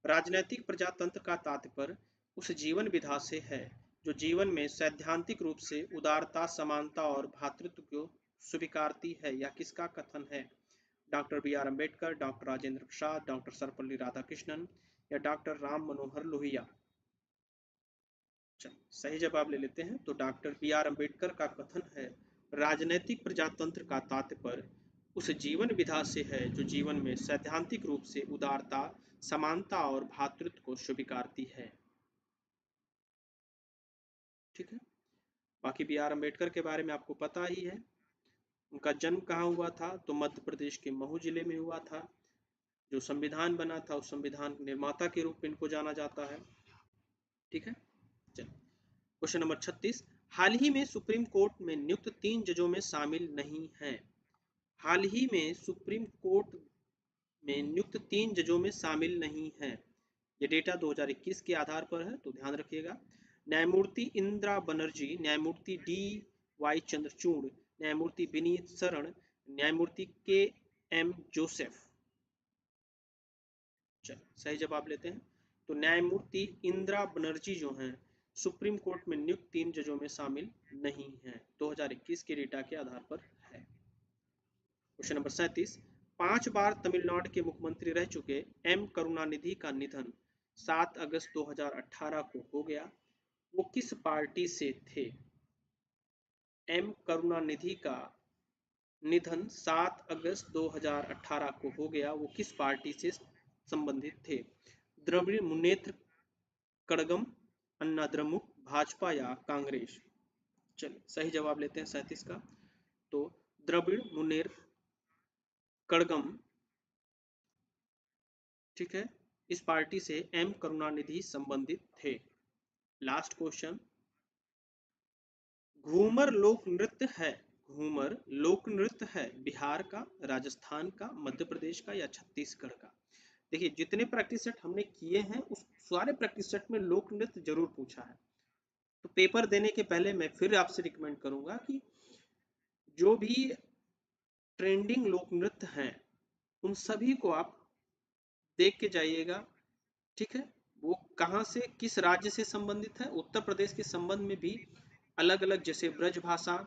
राजनैतिक प्रजातंत्र का तात्पर्य उस जीवन विधा से है जो जीवन में सैद्धांतिक रूप से उदारता, समानता और भ्रातृत्व को स्वीकारती है, या किसका कथन है? Doctor B R Ambedkar, doctor Rajendra Prasad, doctor Sarvepalli Radhakrishnan या डॉक्टर राम मनोहर लोहिया? सही जवाब ले लेते हैं, तो डॉक्टर बी आर अम्बेडकर का कथन है, राजनैतिक प्रजातंत्र का तात्पर्य उस जीवन विधा से है जो जीवन में सैद्धांतिक रूप से उदारता, समानता और भ्रातृत्व को स्वीकारती है। ठीक है, बाकी बी आर अम्बेडकर के बारे में आपको पता ही है। उनका जन्म कहाँ हुआ था? तो मध्य प्रदेश के महू जिले में हुआ था। जो संविधान बना था उस संविधान निर्माता के रूप में इनको जाना जाता है। ठीक है, चलिए क्वेश्चन नंबर 36, हाल ही में सुप्रीम कोर्ट में नियुक्त 3 जजों में शामिल नहीं हैं। हाल ही में सुप्रीम कोर्ट में नियुक्त 3 जजों में शामिल नहीं हैं। ये डेटा 2021 के आधार पर है, तो ध्यान रखिएगा। न्यायमूर्ति इंदिरा बनर्जी, न्यायमूर्ति डी वाई चंद्रचूड़, न्यायमूर्ति विनीत शरण, न्यायमूर्ति के एम जोसेफ? चलिए सही जवाब लेते हैं, तो न्यायमूर्ति इंदिरा बनर्जी जो हैं सुप्रीम कोर्ट में नियुक्त 3 जजों में शामिल नहीं हैं। 2021 के डेटा के आधार पर है। क्वेश्चन नंबर 37, 5 बार तमिलनाडु के मुख्यमंत्री रह चुके एम करुणानिधि का निधन 7 अगस्त 2018 को हो गया। वो किस पार्टी से थे? एम करुणानिधि का निधन 7 अगस्त 2018 को हो गया, वो किस पार्टी से संबंधित थे? द्रविड़ मुन्नेत्र कड़गम, अन्ना द्रमुक, भाजपा या कांग्रेस? चलिए सही जवाब लेते हैं 37 का, तो द्रविड़ मुन्नेत्र कड़गम, ठीक है, इस पार्टी से एम करुणानिधि संबंधित थे। लास्ट क्वेश्चन, घूमर लोक नृत्य है, घूमर लोक नृत्य है बिहार का, राजस्थान का, मध्य प्रदेश का या छत्तीसगढ़ का? देखिए जितने प्रैक्टिस सेट हमने किए हैं उस सारे प्रैक्टिस सेट में लोक नृत्य जरूर पूछा है। तो पेपर देने के पहले मैं फिर आपसे रिकमेंड करूंगा कि जो भी ट्रेंडिंग लोक नृत्य हैं उन सभी को आप देख के जाइएगा। ठीक है, वो कहाँ से, किस राज्य से संबंधित है? उत्तर प्रदेश के संबंध में भी अलग अलग, जैसे ब्रज भाषा,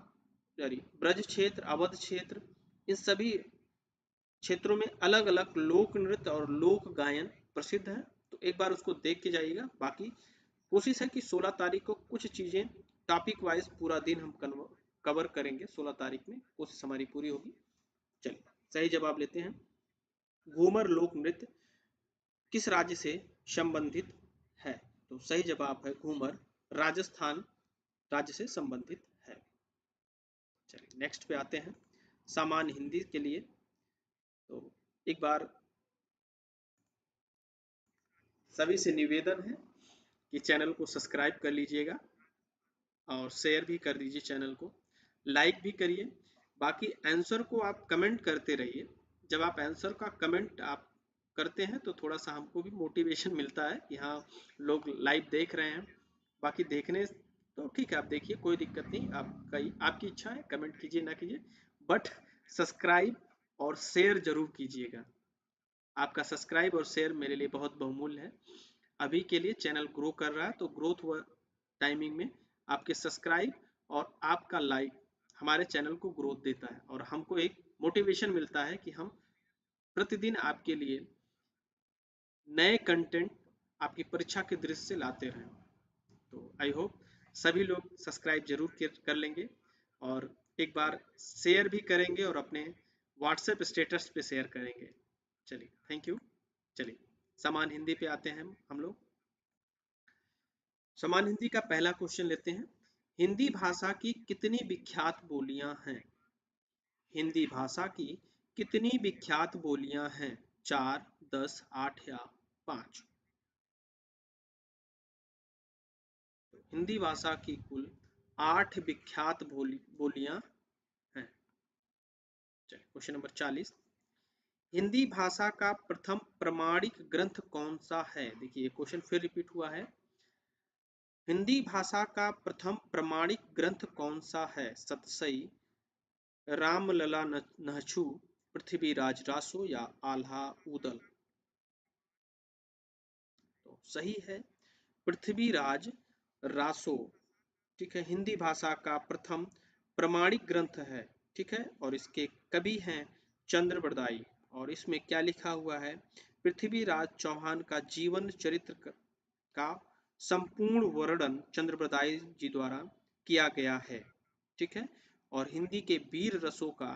सॉरी ब्रज क्षेत्र, अवध क्षेत्र, इन सभी क्षेत्रों में अलग अलग लोक नृत्य और लोक गायन प्रसिद्ध है। तो एक बार उसको देख के जाइएगा। बाकी कोशिश है कि 16 तारीख को कुछ चीजें टॉपिक वाइज पूरा दिन हम कवर करेंगे। 16 तारीख में कोशिश हमारी पूरी होगी। चलिए, सही जवाब लेते हैं। घूमर लोक नृत्य किस राज्य से संबंधित है? तो सही जवाब है घूमर राजस्थान राज्य से संबंधित है। चलिए नेक्स्ट पे आते हैं, सामान्य हिंदी के लिए। तो एक बार सभी से निवेदन है कि चैनल को सब्सक्राइब कर लीजिएगा और शेयर भी कर दीजिए, चैनल को लाइक भी करिए। बाकी आंसर को आप कमेंट करते रहिए। जब आप आंसर का कमेंट आप करते हैं तो थोड़ा सा हमको भी मोटिवेशन मिलता है कि हाँ लोग लाइव देख रहे हैं। बाकी देखने तो ठीक है, आप देखिए, कोई दिक्कत नहीं, आपकी इच्छा है, कमेंट कीजिए ना कीजिए, बट सब्सक्राइब और शेयर जरूर कीजिएगा। आपका सब्सक्राइब और शेयर मेरे लिए बहुत बहुमूल्य है। अभी के लिए चैनल ग्रो कर रहा है, तो ग्रोथ हुआ टाइमिंग में आपके सब्सक्राइब और आपका लाइक हमारे चैनल को ग्रोथ देता है और हमको एक मोटिवेशन मिलता है कि हम प्रतिदिन आपके लिए नए कंटेंट आपकी परीक्षा के दृष्टि से लाते रहें। तो आई होप सभी लोग सब्सक्राइब जरूर कर लेंगे और एक बार शेयर भी करेंगे और अपने व्हाट्सएप स्टेटस पे शेयर करेंगे। चलिए, थैंक यू। चलिए समान हिंदी पे आते हैं हम लोग। समान हिंदी का पहला क्वेश्चन लेते हैं। हिंदी भाषा की कितनी विख्यात बोलियां हैं? हिंदी भाषा की कितनी विख्यात बोलियां हैं? 4, 10, 8 या 5? हिंदी भाषा की कुल 8 विख्यात बोलियां हैं। चलिए क्वेश्चन नंबर 40। हिंदी भाषा का प्रथम प्रमाणिक ग्रंथ कौन सा है? देखिए क्वेश्चन फिर रिपीट हुआ है। हिंदी भाषा का प्रथम प्रमाणिक ग्रंथ कौन सा है? सतसई, रामलला नहछु, पृथ्वीराज रासो या आल्हा उदल? तो सही है पृथ्वीराज रासो। ठीक है, हिंदी भाषा का प्रथम प्रमाणिक ग्रंथ है। ठीक है, और इसके कवि हैं चंद्रबरदाई। और इसमें क्या लिखा हुआ है? पृथ्वीराज चौहान का जीवन चरित्र का संपूर्ण वर्णन चंद्रबरदाई जी द्वारा किया गया है। ठीक है, और हिंदी के वीर रसों का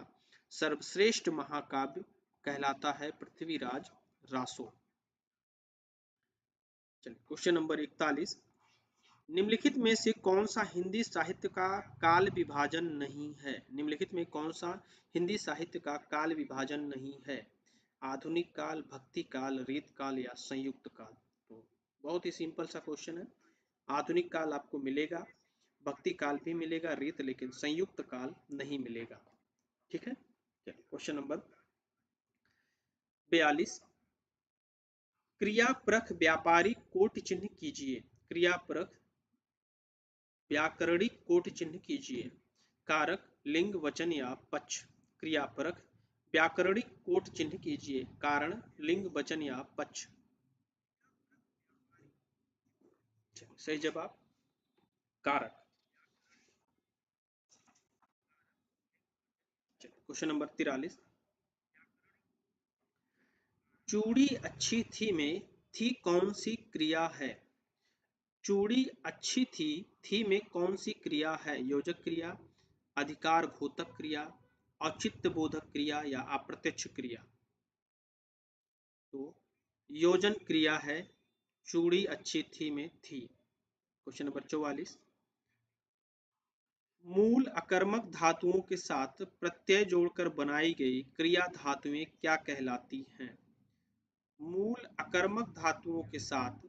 सर्वश्रेष्ठ महाकाव्य कहलाता है पृथ्वीराज रासो। चलिए क्वेश्चन नंबर 41। निम्नलिखित में से कौन सा हिंदी साहित्य का काल विभाजन नहीं है? निम्नलिखित में कौन सा हिंदी साहित्य का काल विभाजन नहीं है? आधुनिक काल, भक्ति काल, रीत काल या संयुक्त काल? तो बहुत ही सिंपल सा क्वेश्चन है। आधुनिक काल आपको मिलेगा, भक्ति काल भी मिलेगा, रीत, लेकिन संयुक्त काल नहीं मिलेगा। ठीक है, चलिए क्वेश्चन नंबर 42। क्रियापरक व्यापारिक कोट चिन्ह कीजिए। क्रियापरक व्याकरणिक कोट चिन्ह कीजिए। कारक, लिंग, वचन या पक्ष? क्रियापरक व्याकरणिक कोट चिन्ह कीजिए। कारण, लिंग, वचन या पक्ष? सही जवाब कारक। Question number 43। चूड़ी अच्छी थी में थी कौन सी क्रिया है? चूड़ी अच्छी थी में कौन सी क्रिया है? योजक क्रिया, अधिकार घोतक क्रिया, औचित्य बोधक क्रिया या अप्रत्यक्ष क्रिया? तो योजन क्रिया है। चूड़ी अच्छी थी में थी। Question number 44। मूल अकर्मक धातुओं के साथ प्रत्यय जोड़कर बनाई गई क्रिया धातुएं क्या कहलाती हैं? मूल अकर्मक धातुओं के साथ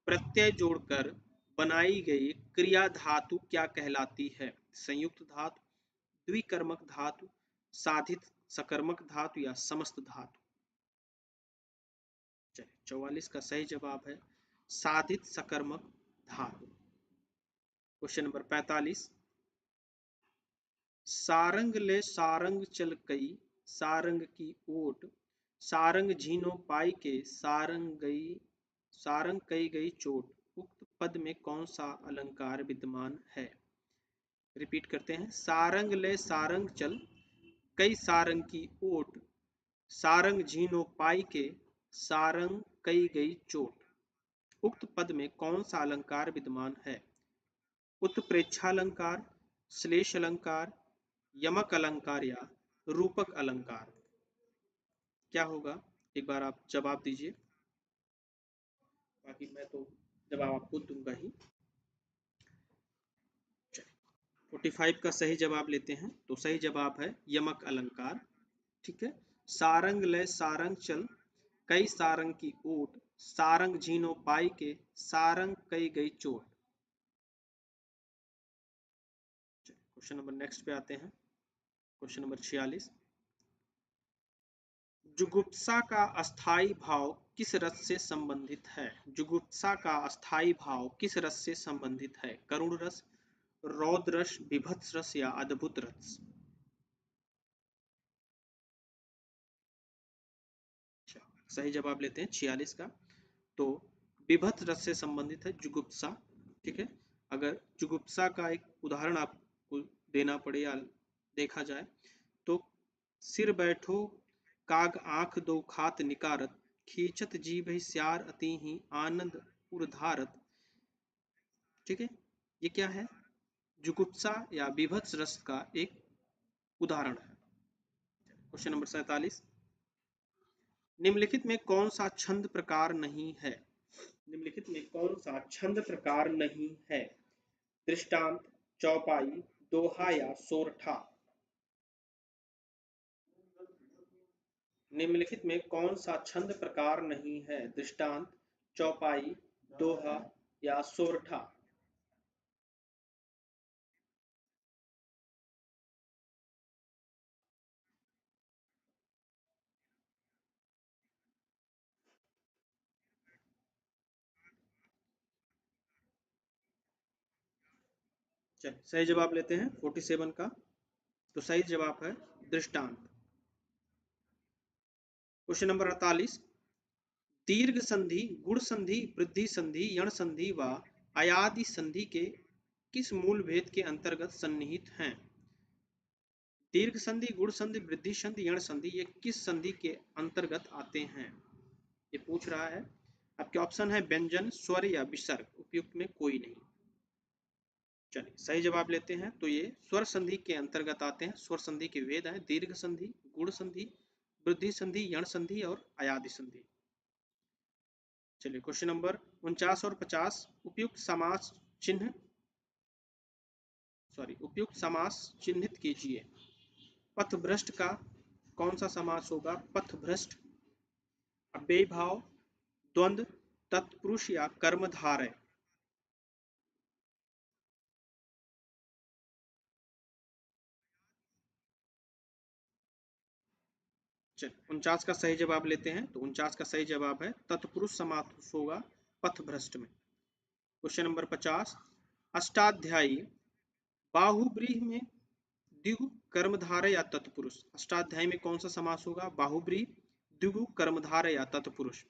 प्रत्यय जोड़कर बनाई गई क्रिया धातु क्या कहलाती है? संयुक्त धातु, द्विकर्मक धातु, साधित सकर्मक धातु या समस्त धातु? चलिए 44 का सही जवाब है साधित सकर्मक धातु। Question number 45। सारंग ले सारंग चल कई सारंग की ओट, सारंग झीनो पाई के सारंग गई सारंग कई गई चोट, उक्त पद में कौन सा अलंकार विद्यमान है? रिपीट करते हैं। सारंग ले सारंग चल, कई सारंग की ओट, सारंग झीनो पाई के, सारंग कई गई चोट। उक्त पद में कौन सा अलंकार विद्यमान है? उत्प्रेक्षालंकार, श्लेष अलंकार, यमक अलंकार या रूपक अलंकार? क्या होगा? एक बार आप जवाब दीजिए, बाकी मैं तो जवाब आपको दूंगा ही। 45 का सही जवाब लेते हैं, तो सही जवाब है यमक अलंकार। ठीक है। सारंग लय सारंग चल, कई सारंग की ओट, सारंग झीनो पाई के, सारंग कई गई चोट। क्वेश्चन नंबर नेक्स्ट पे आते हैं। Question number 46। जुगुप्सा का अस्थाई भाव किस रस से संबंधित है? जुगुप्सा का अस्थाई भाव किस रस से संबंधित है? करुण रस, रौद्र रस, विभत्स रस या अद्भुत रस? सही जवाब लेते हैं 46 का। तो विभत्स रस से संबंधित है जुगुप्सा। ठीक है। अगर जुगुप्सा का एक उदाहरण आपको देना पड़े या देखा जाए तो सिर बैठो काग आंख दो खात निकारत, खींचत जीभ स्यार अति ही आनंद उर्धारत। ठीक है। ये क्या है? जुगुप्सा या विभत्स रस का एक उदाहरण है। Question number 47। निम्नलिखित में कौन सा छंद प्रकार नहीं है? निम्नलिखित में कौन सा छंद प्रकार नहीं है? दृष्टांत, चौपाई, दोहा या सोरठा? निम्नलिखित में कौन सा छंद प्रकार नहीं है? दृष्टांत, चौपाई, दोहा या सोरठा? चलिए सही जवाब लेते हैं 47 का। तो सही जवाब है दृष्टांत। Question number 48। दीर्घ संधि, गुण संधि, वृद्धि संधि, यण संधि व अयादि संधि के किस मूल भेद के अंतर्गत सन्निहित हैं? दीर्घ संधि, गुण संधि, वृद्धि संधि, यण संधि, ये किस संधि के अंतर्गत आते हैं? ये पूछ रहा है। आपके ऑप्शन है व्यंजन, स्वर या विसर्ग, उपयुक्त में कोई नहीं। चलिए सही जवाब लेते हैं। तो ये स्वर संधि के अंतर्गत आते हैं। स्वर संधि के वेद हैं दीर्घ संधि, गुण संधि, वृद्धि संधि, यण संधि और अयादि संधि। चलिए क्वेश्चन नंबर 49 और 50। उपयुक्त समास चिन्हित कीजिए। पथभ्रष्ट का कौन सा समास होगा? पथभ्रष्ट, अव्ययी भाव, द्वंद्व, तत्पुरुष या कर्मधारय? 49 का सही जवाब लेते हैं। तो 49 का सही जवाब है तत्पुरुष समास होगा पथभ्रष्ट में। Question number 50। अष्टाध्यायी बाहुव्रीहि में द्विगु कर्मधारय या तत्पुरुष? अष्टाध्यायी में कौन सा समास होगा? बाहुव्रीहि, द्विगु कर्मधारय या तत्पुरुष?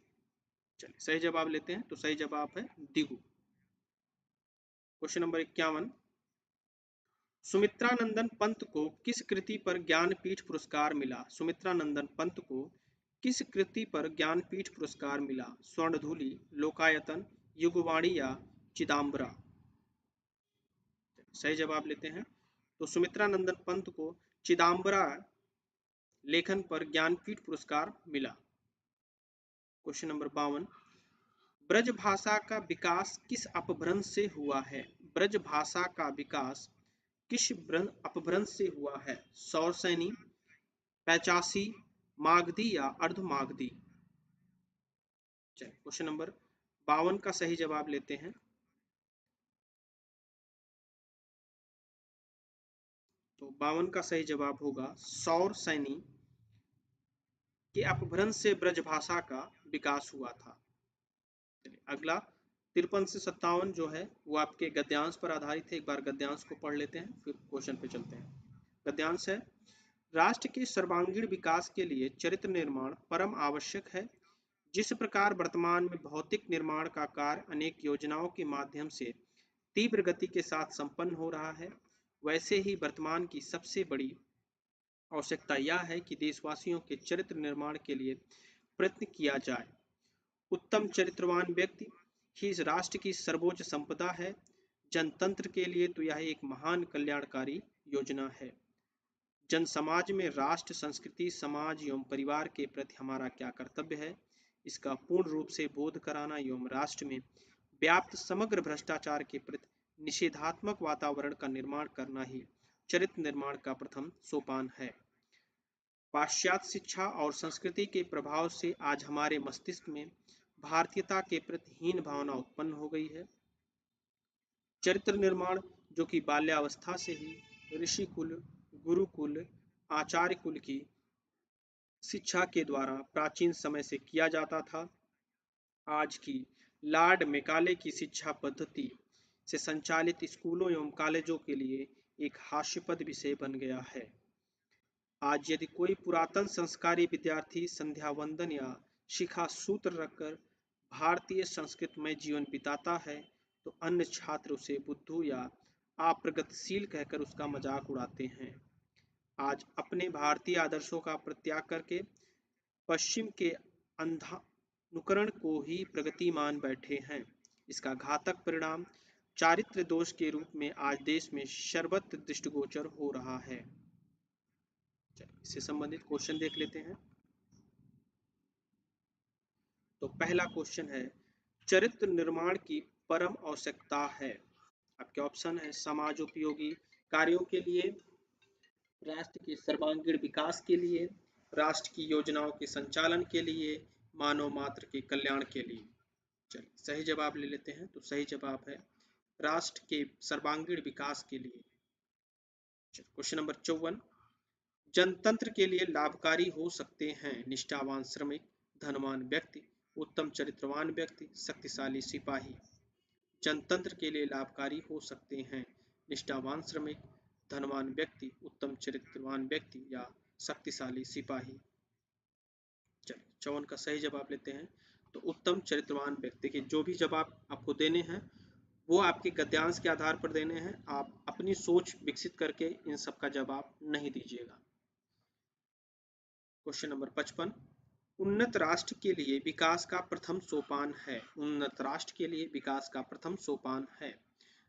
चलिए सही जवाब लेते हैं। तो सही जवाब है द्विगु। Question number 51। सुमित्रानंदन पंत को किस कृति पर ज्ञानपीठ पुरस्कार मिला? सुमित्रानंदन पंत को किस कृति पर ज्ञानपीठ पुरस्कार मिला? स्वर्णधूलि, लोकायतन, युगवाणी या चिदांबरा? सही जवाब लेते हैं। तो सुमित्रानंदन पंत को चिदांबरा लेखन पर ज्ञानपीठ पुरस्कार मिला। Question number 52। ब्रज भाषा का विकास किस अपभ्रंश से हुआ है? ब्रज भाषा का विकास किस अपभ्रंश से हुआ है? सौरसैनी, पैचासी, मागधी या अर्धमागधी? क्वेश्चन नंबर 52 का सही जवाब लेते हैं। तो 52 का सही जवाब होगा सौरसैनी के अपभ्रंश से ब्रजभाषा का विकास हुआ था। अगला 53 से 57 जो है वो आपके गद्यांश पर आधारित है। एक बार गद्यांश को पढ़ लेते हैं फिर क्वेश्चन पे चलते हैं। गद्यांश है, राष्ट्र के सर्वांगीण विकास के लिए चरित्र निर्माण परम आवश्यक है। जिस प्रकार वर्तमान में भौतिक निर्माण का कार्य अनेक योजनाओं के माध्यम से तीव्र गति के साथ संपन्न हो रहा है, वैसे ही वर्तमान की सबसे बड़ी आवश्यकता यह है कि देशवासियों के चरित्र निर्माण के लिए प्रयत्न किया जाए। उत्तम चरित्रवान व्यक्ति ही इस राष्ट्र की सर्वोच्च संपदा है। जनतंत्र के लिए तो यह एक महान कल्याणकारी योजना है। जन समाज में राष्ट्र, संस्कृति, समाज एवं परिवार के प्रति हमारा क्या कर्तव्य है, इसका पूर्ण रूप से बोध कराना एवं राष्ट्र में व्याप्त समग्र भ्रष्टाचार के प्रति निषेधात्मक वातावरण का निर्माण करना ही चरित्र निर्माण का प्रथम सोपान है। पाश्चात्य शिक्षा और संस्कृति के प्रभाव से आज हमारे मस्तिष्क में भारतीयता के प्रति हीन भावना उत्पन्न हो गई है। चरित्र निर्माण, जो कि बाल्यावस्था से ही ऋषि कुल, गुरुकुल, आचार्य कुल की शिक्षा के द्वारा प्राचीन समय से किया जाता था, आज की लॉर्ड मैकाले की शिक्षा पद्धति से संचालित स्कूलों एवं कॉलेजों के लिए एक हास्यास्पद विषय बन गया है। आज यदि कोई पुरातन संस्कारी विद्यार्थी संध्या वंदन या शिखा सूत्र रखकर भारतीय संस्कृत में जीवन बिताता है, तो अन्य छात्र उसे बुद्धू या अप्रगतिशील कहकर उसका मजाक उड़ाते हैं। आज अपने भारतीय आदर्शों का परित्याग करके पश्चिम के अंधानुकरण को ही प्रगति मान बैठे हैं। इसका घातक परिणाम चारित्र दोष के रूप में आज देश में सर्वत्र दृष्टिगोचर हो रहा है। इससे संबंधित क्वेश्चन देख लेते हैं। तो पहला क्वेश्चन है, चरित्र निर्माण की परम आवश्यकता है। आपके ऑप्शन है समाज उपयोगी कार्यों के लिए, राष्ट्र के सर्वांगीण विकास के लिए, राष्ट्र की योजनाओं के संचालन के लिए, मानव मात्र के कल्याण के लिए। चलिए सही जवाब ले लेते हैं। तो सही जवाब है राष्ट्र के सर्वांगीण विकास के लिए। क्वेश्चन नंबर 54, जनतंत्र के लिए लाभकारी हो सकते हैं निष्ठावान श्रमिक, धनवान व्यक्ति, उत्तम चरित्रवान व्यक्ति, शक्तिशाली सिपाही। जनतंत्र के लिए लाभकारी हो सकते हैं निष्ठावान श्रमिक, धनवान व्यक्ति, उत्तम चरित्रवान व्यक्ति या शक्तिशाली सिपाही। चलिए 54 का सही जवाब लेते हैं। तो उत्तम चरित्रवान व्यक्ति के जो भी जवाब आपको देने हैं वो आपके गद्यांश के आधार पर देने हैं। आप अपनी सोच विकसित करके इन सब का जवाब नहीं दीजिएगा। क्वेश्चन नंबर 55, उन्नत राष्ट्र के लिए विकास का प्रथम सोपान है। उन्नत राष्ट्र के लिए विकास का प्रथम सोपान है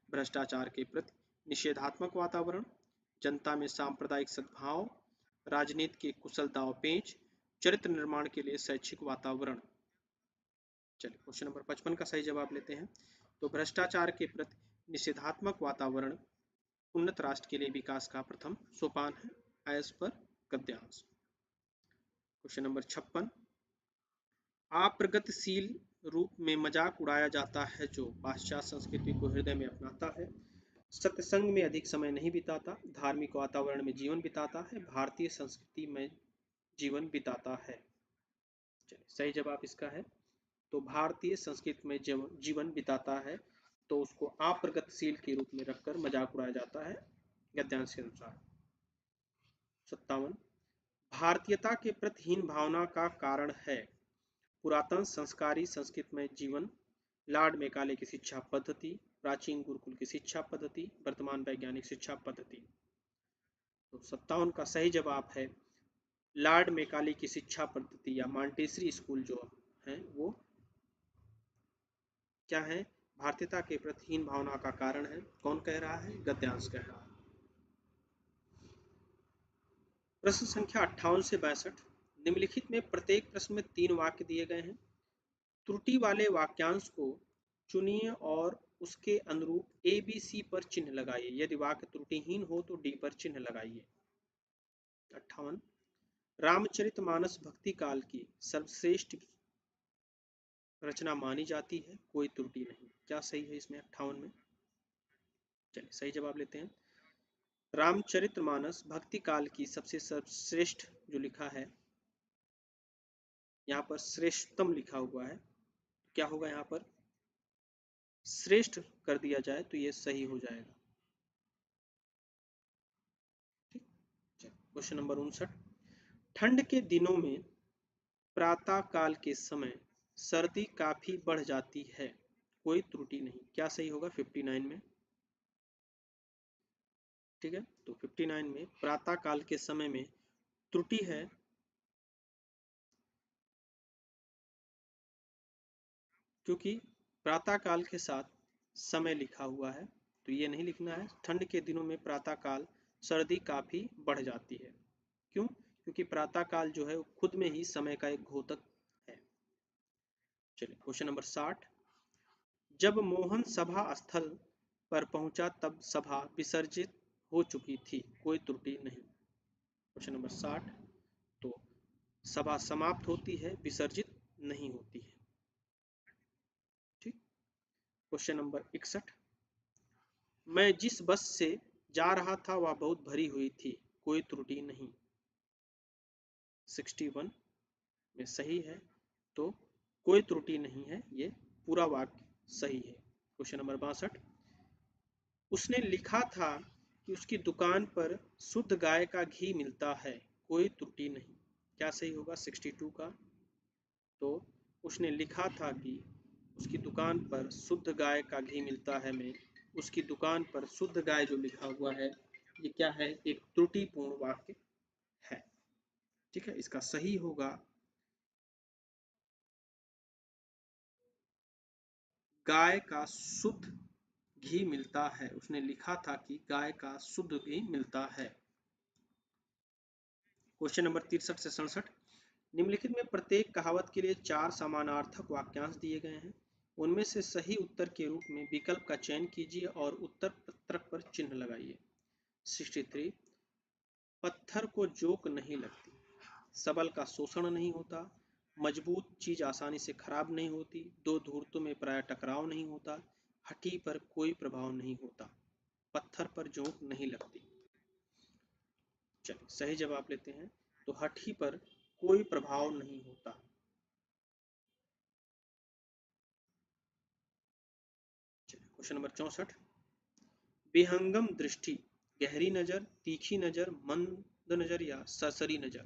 भ्रष्टाचार के प्रति निषेधात्मक वातावरण, जनता में सांप्रदायिक सद्भाव, राजनीति के कुशल दांवपेच, चरित्र निर्माण के लिए शैक्षिक वातावरण। चलिए क्वेश्चन नंबर 55 का सही जवाब लेते हैं। तो भ्रष्टाचार के प्रति निषेधात्मक वातावरण उन्नत राष्ट्र के लिए विकास का प्रथम सोपान है एज पर गद्यांश। क्वेश्चन नंबर 56, अप्रगतिशील रूप में मजाक उड़ाया जाता है जो पाश्चात्य संस्कृति को हृदय में अपनाता है, सत्संग में अधिक समय नहीं बिताता, धार्मिक वातावरण में जीवन बिताता है, भारतीय संस्कृति में जीवन बिताता है। चलिए सही जवाब इसका है तो भारतीय संस्कृति में जीवन बिताता है, तो उसको अप्रगतिशील के रूप में रखकर मजाक उड़ाया जाता है गद्यांश के अनुसार। 57, भारतीयता के प्रति हीन भावना का कारण है पुरातन संस्कारी संस्कृत में जीवन, लॉर्ड मैकाले की शिक्षा पद्धति, प्राचीन गुरुकुल की शिक्षा पद्धति, वर्तमान वैज्ञानिक शिक्षा पद्धति। तो 57 का सही जवाब है लॉर्ड मैकाले की शिक्षा पद्धति या मॉन्टेसरी स्कूल जो है वो क्या है, भारतीयता के प्रति हीन भावना का कारण है। कौन कह रहा है? गद्यांश कह रहा है। प्रश्न संख्या 58 से 62, निम्नलिखित में प्रत्येक प्रश्न में 3 वाक्य दिए गए हैं। त्रुटि वाले वाक्यांश को चुनिए और उसके अनुरूप ए बी सी पर चिन्ह लगाइए। यदि वाक्य त्रुटिहीन हो तो डी पर चिन्ह लगाइए। 58, रामचरितमानस भक्ति काल की सर्वश्रेष्ठ रचना मानी जाती है, कोई त्रुटि नहीं। क्या सही है इसमें 58 में? चलिए सही जवाब लेते हैं। रामचरितमानस भक्ति काल की सबसे सर्वश्रेष्ठ जो लिखा है, यहाँ पर श्रेष्ठतम लिखा हुआ है, क्या होगा यहाँ पर? श्रेष्ठ कर दिया जाए तो ये सही हो जाएगा। ठीक। क्वेश्चन नंबर 59, ठंड के दिनों में प्रातः काल के समय सर्दी काफी बढ़ जाती है, कोई त्रुटि नहीं। क्या सही होगा 59 में? ठीक है, तो 59 में प्रातः काल के समय में त्रुटि है, क्योंकि प्रातः काल के साथ समय लिखा हुआ है, तो ये नहीं लिखना है। ठंड के दिनों में प्रातः काल सर्दी काफी बढ़ जाती है। क्यों? क्योंकि प्रातः काल जो है वो खुद में ही समय का एक घोतक है। चलिए क्वेश्चन नंबर 60। जब मोहन सभा स्थल पर पहुंचा तब सभा विसर्जित हो चुकी थी, कोई त्रुटि नहीं। Question number 60। तो सभा समाप्त होती है, विसर्जित नहीं होती है। ठीक। Question number 61। मैं जिस बस से जा रहा था वह बहुत भरी हुई थी, कोई त्रुटि नहीं। 61 में सही है, तो कोई त्रुटि नहीं है, ये पूरा वाक्य सही है। Question number 62। उसने लिखा था कि उसकी दुकान पर शुद्ध गाय का घी मिलता है, कोई त्रुटि नहीं। क्या सही होगा 62 का? तो उसने लिखा था कि उसकी दुकान पर शुद्ध गाय का घी मिलता है में उसकी दुकान पर शुद्ध गाय जो लिखा हुआ है, ये क्या है? एक त्रुटिपूर्ण वाक्य है। ठीक है, इसका सही होगा गाय का शुद्ध घी मिलता है। उसने लिखा था कि गाय का शुद्ध घी मिलता है। क्वेश्चन नंबर 63 से 67। निम्नलिखित में प्रत्येक कहावत के लिए 4 समानार्थक वाक्यांश दिए गए हैं। उनमें से सही उत्तर के रूप में विकल्प का चयन कीजिए और उत्तर पत्रक पर चिन्ह लगाइए। 63। पत्थर को जोक नहीं लगती, सबल का शोषण नहीं होता, मजबूत चीज आसानी से खराब नहीं होती, दो धूर्तों में प्राय टकराव नहीं होता, हठी पर कोई प्रभाव नहीं होता। पत्थर पर जोंक नहीं लगती। चलिए सही जवाब लेते हैं। तो हठी पर कोई प्रभाव नहीं होता। Question number 64। विहंगम दृष्टि, गहरी नजर, तीखी नजर, मंद नजर या सरसरी नजर।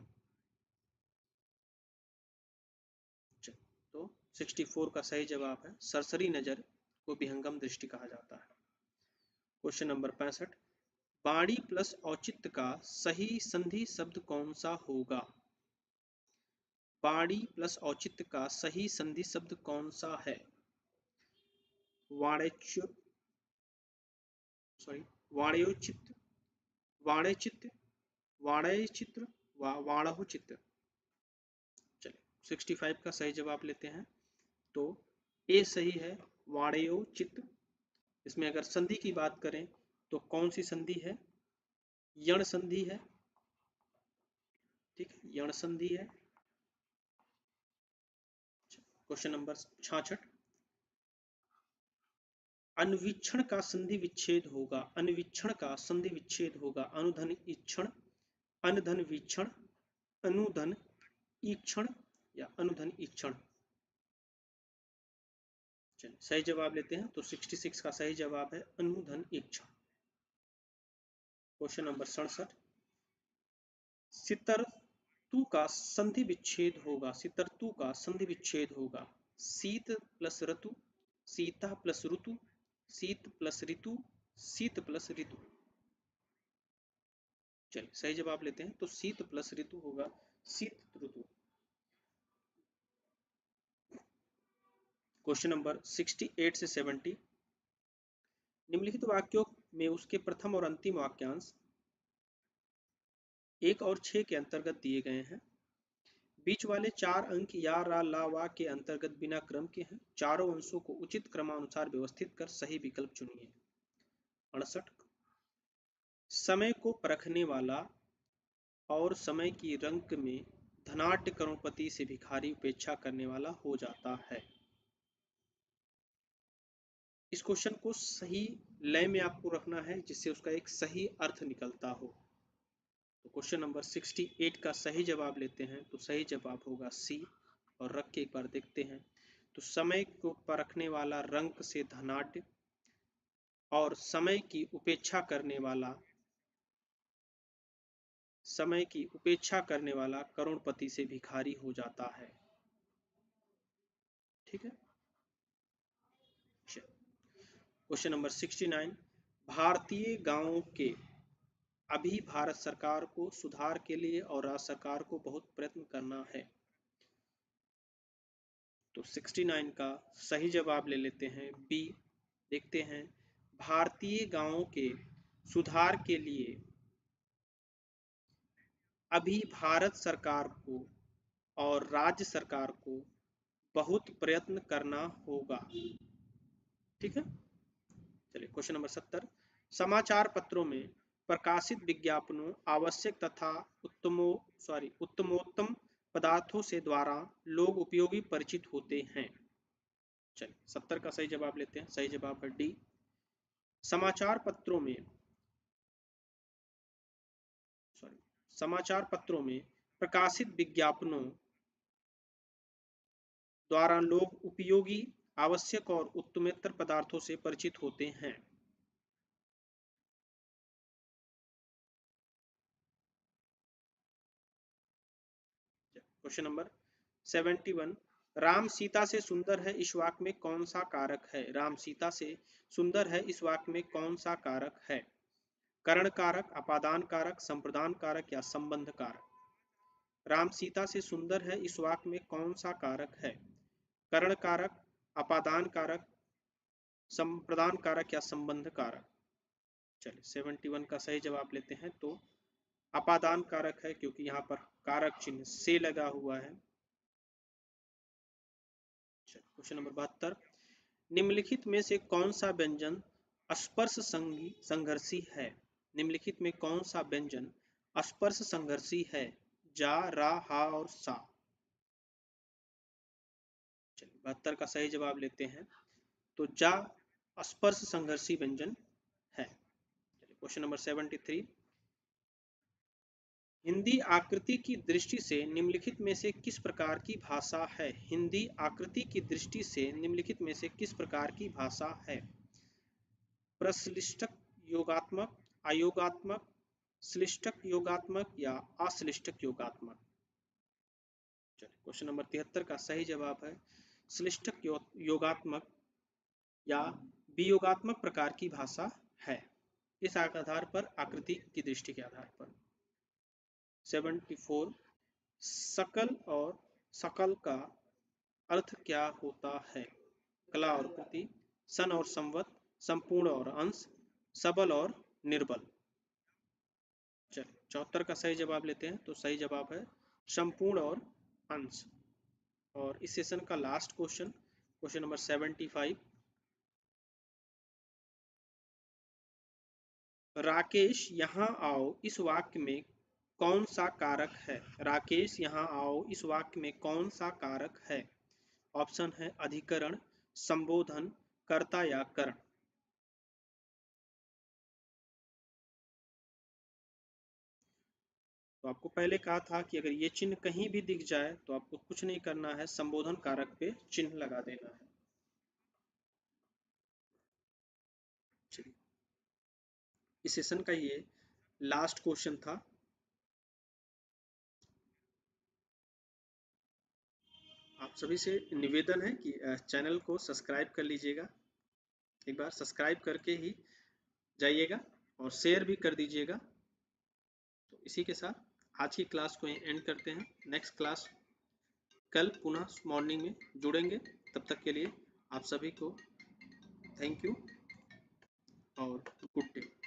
तो 64 का सही जवाब है सरसरी नजर को विहंगम दृष्टि कहा जाता है। Question number 65। बाणी प्लस औचित्य का सही संधि शब्द कौन सा होगा? बाणी प्लस औचित्य का सही संधि शब्द कौन सा है? वाणिज्य, सॉरी, वाणियोचित, वाणिचित, वाणिचित्र, वाणहुचित्र। चलिए 65 का सही जवाब लेते हैं। तो ए सही है, वाणियोचित। इसमें अगर संधि की बात करें तो कौन सी संधि है? यण संधि है। ठीक है, यण संधि है। Question number 66। अन्वीक्षण का संधि विच्छेद होगा, अन्वीक्षण का संधि विच्छेद होगा अनुधन ईक्षण, अनधन वीक्षण, अनुधन ईक्षण या अनुधन ईक्षण। चलिए सही जवाब लेते हैं। तो 66 का सही जवाब है अनुधन ईक्षण। Question number 67। सितरतु का संधि विच्छेद होगा, सितरतु का संधि विच्छेद होगा शीत प्लस ऋतु, सीता प्लस ऋतु, शीत प्लस ऋतु, शीत प्लस ऋतु। चलिए सही जवाब लेते हैं। तो शीत प्लस ऋतु होगा शीत ऋतु। क्वेश्चन नंबर 68 से 70। निम्नलिखित वाक्यों में उसके प्रथम और अंतिम वाक्यांश 1 और 6 के अंतर्गत दिए गए हैं। बीच वाले 4 अंक या रा ला वा के अंतर्गत बिना क्रम के हैं। चारों अंशों को उचित क्रमानुसार व्यवस्थित कर सही विकल्प चुनिए। 68। समय को परखने वाला और समय की रंक में धनाढ्य करोड़पति से भिखारी उपेक्षा करने वाला हो जाता है। इस क्वेश्चन को सही लय में आपको रखना है जिससे उसका एक सही अर्थ निकलता हो। तो क्वेश्चन नंबर 68 का सही जवाब लेते हैं। तो सही जवाब होगा सी। और रख के एक बार देखते हैं। तो समय को परखने वाला रंक से धनाढ्य और समय की उपेक्षा करने वाला, समय की उपेक्षा करने वाला करोड़पति से भिखारी हो जाता है। ठीक है। क्वेश्चन नंबर 69, भारतीय गांवों के अभी भारत सरकार को सुधार के लिए और राज्य सरकार को बहुत प्रयत्न करना है। तो 69 का सही जवाब ले लेते हैं बी। देखते हैं, भारतीय गांवों के सुधार के लिए अभी भारत सरकार को और राज्य सरकार को बहुत प्रयत्न करना होगा। ठीक है। चलिए क्वेश्चन नंबर 70, समाचार पत्रों में प्रकाशित विज्ञापनों आवश्यक तथा उत्तमोत्तम पदार्थों से द्वारा लोग उपयोगी परिचित होते हैं। चलिए 70 का सही जवाब लेते हैं। सही जवाब है डी। समाचार पत्रों में प्रकाशित विज्ञापनों द्वारा लोग उपयोगी आवश्यक और उत्तमोत्तर पदार्थों से परिचित होते हैं। क्वेश्चन नंबर 71, राम सीता से सुंदर है इस वाक्य में कौन सा कारक है। राम सीता से सुंदर है इस वाक्य में कौन सा कारक है। करण कारक, अपादान कारक, संप्रदान कारक या संबंध कारक। राम सीता से सुंदर है इस वाक्य में कौन सा कारक है। करण कारक, अपादान कारक, संप्रदान कारक या संबंध कारक। चलिए 71 का सही जवाब लेते हैं। तो अपादान कारक है, क्योंकि यहाँ पर कारक चिन्ह से लगा हुआ है। क्वेश्चन नंबर 72, निम्नलिखित में से कौन सा व्यंजन स्पर्श संघर्षी है। निम्नलिखित में कौन सा व्यंजन स्पर्श संघर्षी है। जा, रा, हा और सा। चलिए 72 का सही जवाब लेते हैं। तो जा स्पर्श संघर्षी व्यंजन है। क्वेश्चन नंबर 73, हिंदी आकृति की दृष्टि से निम्नलिखित में से किस प्रकार की भाषा है। हिंदी आकृति की दृष्टि से निम्नलिखित में से किस प्रकार की भाषा है। प्रश्लिष्टक योगात्मक, अयोगात्मक, श्लिष्टक योगात्मक या अश्लिष्टक योगात्मक। क्वेश्चन नंबर 73 का सही जवाब है श्लिष्टक योगात्मक या वियोगात्मक प्रकार की भाषा है। इस आधार पर, आकृति की दृष्टि के आधार पर। 74, सकल और सकल का अर्थ क्या होता है। कला और कृति, सन और संवत, संपूर्ण और अंश, सबल और निर्बल। चलिए 74 का सही जवाब लेते हैं। तो सही जवाब है संपूर्ण और अंश। और इस सेशन का last question, question number 75, Rakesh यहाँ आओ इस वाक्य में कौन सा कारक है। राकेश यहाँ आओ इस वाक्य में कौन सा कारक है। ऑप्शन है अधिकरण, संबोधन, कर्ता या करण। तो आपको पहले कहा था कि अगर ये चिन्ह कहीं भी दिख जाए तो आपको कुछ नहीं करना है, संबोधन कारक पे चिन्ह लगा देना है। चलिए इस सेशन का ये लास्ट क्वेश्चन था। आप सभी से निवेदन है कि चैनल को सब्सक्राइब कर लीजिएगा। एक बार सब्सक्राइब करके ही जाइएगा और शेयर भी कर दीजिएगा। तो इसी के साथ आज की क्लास को एंड करते हैं। नेक्स्ट क्लास कल पुनः मॉर्निंग में जुड़ेंगे। तब तक के लिए आप सभी को थैंक यू और गुड डे।